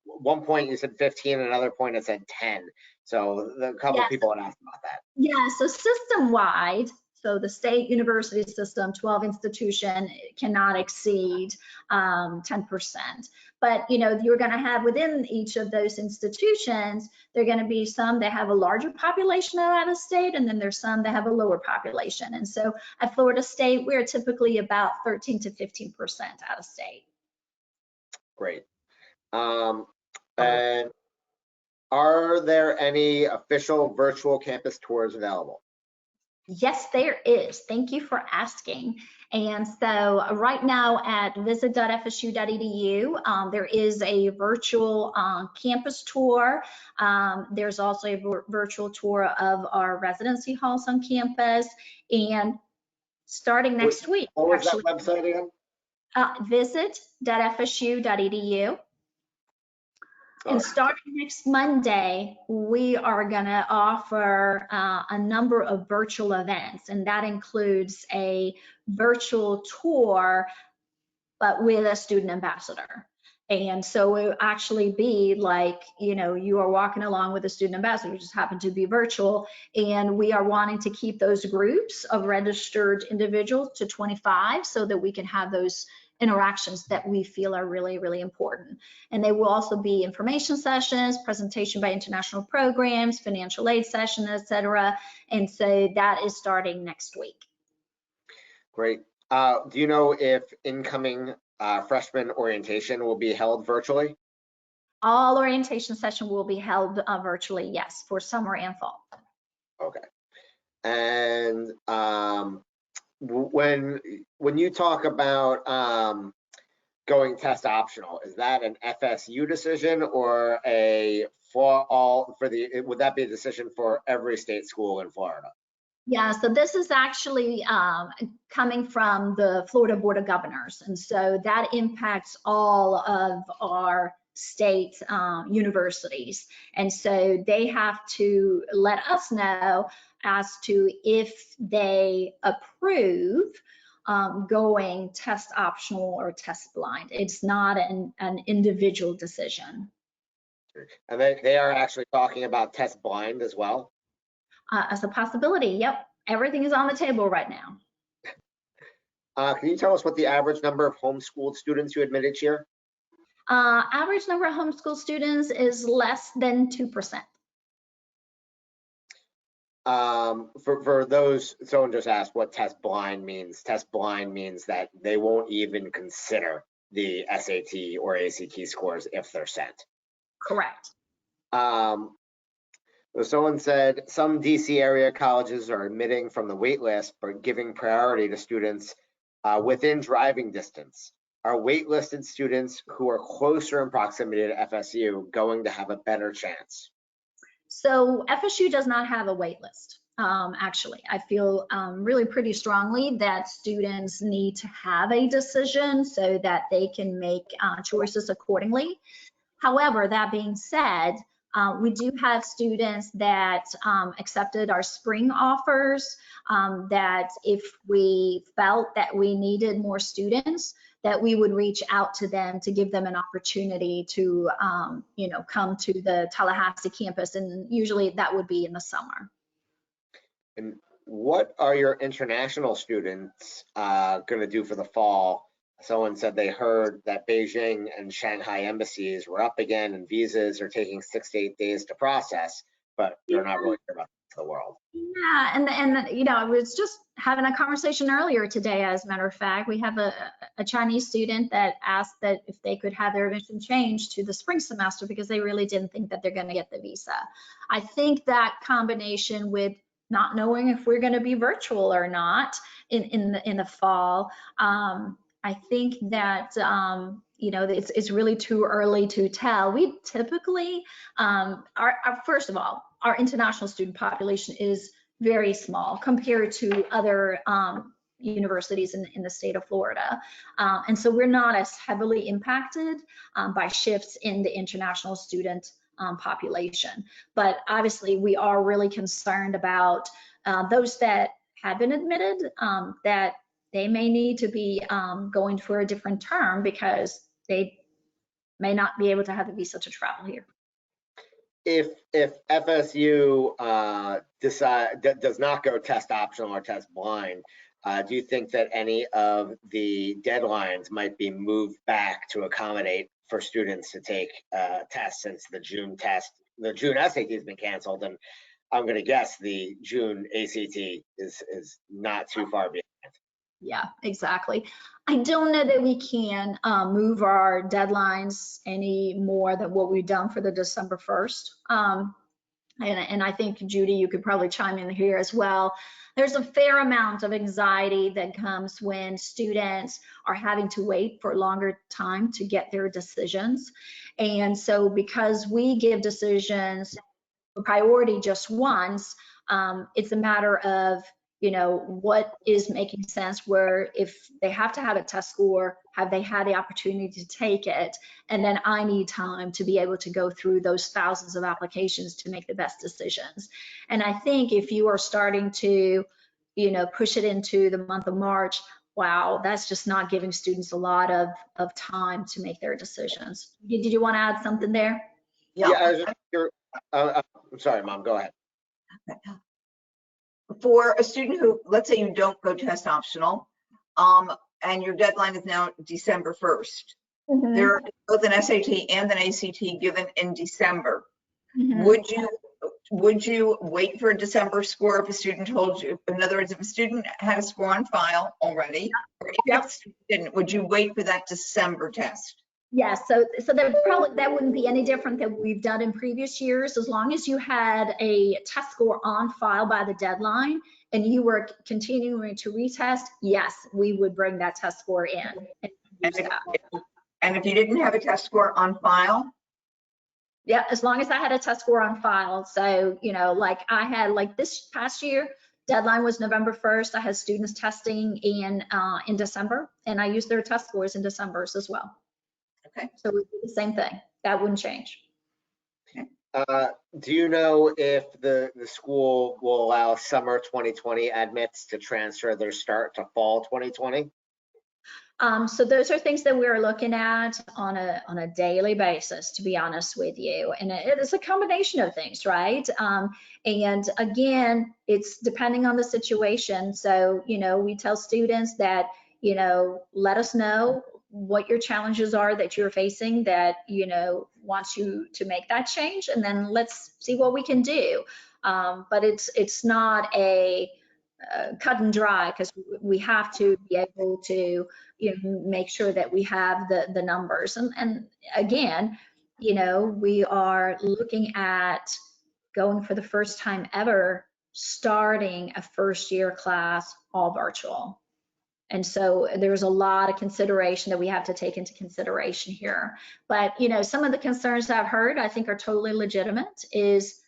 [SPEAKER 1] one point you said 15, another point it said 10. So a couple people had asked about that.
[SPEAKER 2] Yeah, so system-wide, so the state university system, 12 institution cannot exceed 10%. But you're going to have within each of those institutions, there are going to be some that have a larger population out of state, and then there's some that have a lower population. And so at Florida State, we're typically about 13 to 15% out of state.
[SPEAKER 1] Great. And are there any official virtual campus tours available?
[SPEAKER 2] Yes, there is. Thank you for asking. And so right now at visit.fsu.edu, there is a virtual campus tour. There's also a virtual tour of our residency halls on campus. And starting next week.
[SPEAKER 1] What was that website again?
[SPEAKER 2] Visit.fsu.edu. And starting next Monday, we are going to offer a number of virtual events, and that includes a virtual tour, but with a student ambassador. And so it will actually be like, you are walking along with a student ambassador, just happen to be virtual. And we are wanting to keep those groups of registered individuals to 25 so that we can have those interactions that we feel are really, really important. And they will also be information sessions, presentation by international programs, financial aid session, etc. And so that is starting next week.
[SPEAKER 1] Great. Do you know if incoming freshman orientation will be held virtually?
[SPEAKER 2] All orientation session will be held virtually, yes, for summer and fall.
[SPEAKER 1] Okay. And when you talk about going test optional, is that an FSU decision or would that be a decision for every state school in Florida?
[SPEAKER 2] Yeah, so this is actually coming from the Florida Board of Governors. And so that impacts all of our state universities. And so they have to let us know as to if they approve going test optional or test blind. It's not an individual decision.
[SPEAKER 1] And they are actually talking about test blind as well?
[SPEAKER 2] As a possibility, yep. Everything is on the table right now.
[SPEAKER 1] Can you tell us what the average number of homeschooled students you admit each year?
[SPEAKER 2] Average number of homeschool students is less than 2%.
[SPEAKER 1] For those, someone just asked what test blind means. Test blind means that they won't even consider the SAT or ACT scores if they're sent.
[SPEAKER 2] Correct.
[SPEAKER 1] So someone said some DC area colleges are admitting from the wait list, but giving priority to students within driving distance. Are waitlisted students who are closer in proximity to FSU going to have a better chance?
[SPEAKER 2] So FSU does not have a wait list. Actually, I feel really pretty strongly that students need to have a decision so that they can make choices accordingly. However, that being said, we do have students that accepted our spring offers, that if we felt that we needed more students, that we would reach out to them to give them an opportunity to, come to the Tallahassee campus. And usually that would be in the summer.
[SPEAKER 1] And what are your international students going to do for the fall? Someone said they heard that Beijing and Shanghai embassies were up again and visas are taking 6 to 8 days to process, but they're not really sure about the world.
[SPEAKER 2] Yeah, and I was just having a conversation earlier today, as a matter of fact. We have a Chinese student that asked that if they could have their admission changed to the spring semester because they really didn't think that they're going to get the visa. I think that combination with not knowing if we're going to be virtual or not in the fall, I think that it's really too early to tell. We typically, first of all, our international student population is very small compared to other universities in the state of Florida. And so we're not as heavily impacted by shifts in the international student population. But obviously we are really concerned about those that have been admitted, that they may need to be going for a different term because they may not be able to have a visa to travel here.
[SPEAKER 1] If FSU does not go test optional or test blind, do you think that any of the deadlines might be moved back to accommodate for students to take tests, since the June SAT has been canceled, and I'm going to guess the June ACT is not too far behind?
[SPEAKER 2] Yeah, exactly. I don't know that we can move our deadlines any more than what we've done for the December 1st. And I think, Judy, you could probably chime in here as well. There's a fair amount of anxiety that comes when students are having to wait for a longer time to get their decisions. And so because we give decisions priority just once, it's a matter of what is making sense, where if they have to have a test score, have they had the opportunity to take it? And then I need time to be able to go through those thousands of applications to make the best decisions. And I think if you are starting to, push it into the month of March, wow, that's just not giving students a lot of time to make their decisions. Did you want to add something there?
[SPEAKER 1] Yeah, I'm sorry, Mom, go ahead.
[SPEAKER 3] For a student who, let's say you don't go test optional, and your deadline is now December 1st,
[SPEAKER 2] Mm-hmm.
[SPEAKER 3] there are both an SAT and an ACT given in December.
[SPEAKER 2] Mm-hmm.
[SPEAKER 3] Would you, would you wait for a December score if a student told you? In other words, if a student had a score on file already, or if
[SPEAKER 2] Yep.
[SPEAKER 3] a student didn't, would you wait for that December test?
[SPEAKER 2] Yes, so that wouldn't be any different than we've done in previous years. As long as you had a test score on file by the deadline and you were continuing to retest, yes, we would bring that test score in and use that.
[SPEAKER 3] And if you didn't have a test score on file?
[SPEAKER 2] Yeah, as long as I had a test score on file. So, you know, like I had, like this past year, deadline was November 1st. I had students testing in December, and I used their test scores in December as well.
[SPEAKER 3] Okay.
[SPEAKER 2] So we do the same thing. That wouldn't change.
[SPEAKER 1] Do you know if the school will allow summer 2020 admits to transfer their start to fall 2020?
[SPEAKER 2] So those are things that we're looking at on a daily basis, to be honest with you. And it is a combination of things, right? And again, it's depending on the situation. So, you know, we tell students that, you know, let us know what your challenges are that you're facing that, you know, wants you to make that change, and then let's see what we can do. But it's not a cut and dry, because we have to be able to, you know, make sure that we have the numbers. And again, you know, we are looking at going for the first time ever, starting a first year class all virtual. And so there's a lot of consideration that we have to take into consideration here. But, you know, some of the concerns I've heard, I think are totally legitimate, is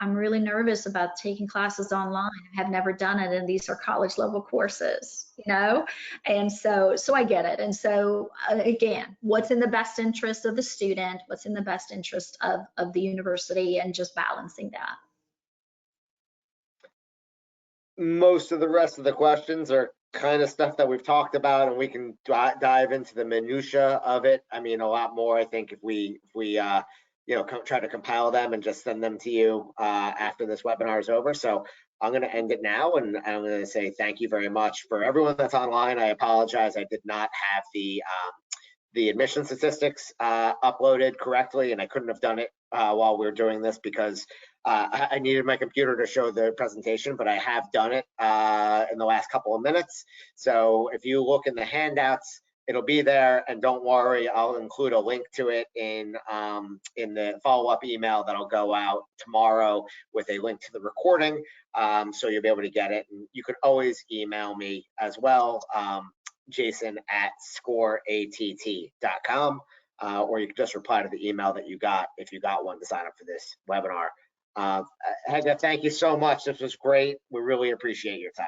[SPEAKER 2] I'm really nervous about taking classes online. I have never done it, and these are college level courses, you know? And so I get it. And so again, what's in the best interest of the student, what's in the best interest of the university, and just balancing that.
[SPEAKER 1] Most of the rest of the questions are kind of stuff that we've talked about, and we can dive into the minutia of it. I mean, a lot more, I think, if we you know, try to compile them and just send them to you after this webinar is over. So I'm going to end it now, and I'm going to say thank you very much for everyone that's online. I apologize, I did not have the admission statistics uploaded correctly, and I couldn't have done it while we were doing this because I needed my computer to show the presentation, but I have done it in the last couple of minutes. So if you look in the handouts, it'll be there, and don't worry, I'll include a link to it in the follow-up email that'll go out tomorrow with a link to the recording, so you'll be able to get it. And you can always email me as well, jason@scoreatt.com, or you can just reply to the email that you got if you got one to sign up for this webinar. Hege, thank you so much. This was great. We really appreciate your time.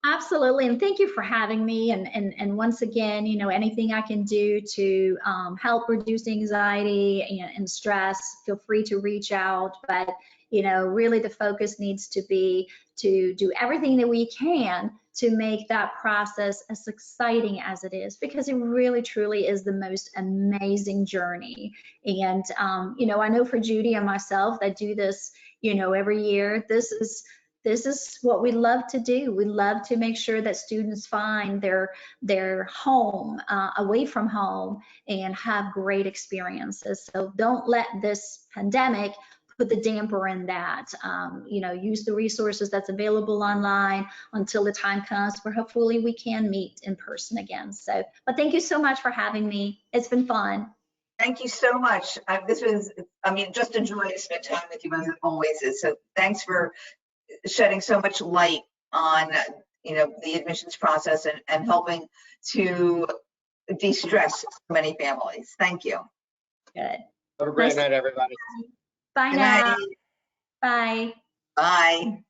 [SPEAKER 2] Absolutely, and thank you for having me. And once again, you know, anything I can do to help reduce anxiety and stress, feel free to reach out. But you know, really the focus needs to be to do everything that we can to make that process as exciting as it is, because it really truly is the most amazing journey. And you know, I know for Judy and myself that do this, you know, every year, this is what we love to do. We love to make sure that students find their home away from home and have great experiences. So don't let this pandemic put the damper in that. You know, use the resources that's available online until the time comes where hopefully we can meet in person again. So, but thank you so much for having me. It's been fun.
[SPEAKER 3] Thank you so much. This was, I mean, just a joy to spend time with you as it always is. So thanks for shedding so much light on, you know, the admissions process and helping to de-stress so many families. Thank you.
[SPEAKER 2] Good.
[SPEAKER 1] Have a great night, everybody.
[SPEAKER 2] Bye
[SPEAKER 3] Good
[SPEAKER 2] now.
[SPEAKER 3] night.
[SPEAKER 2] Bye.
[SPEAKER 3] Bye.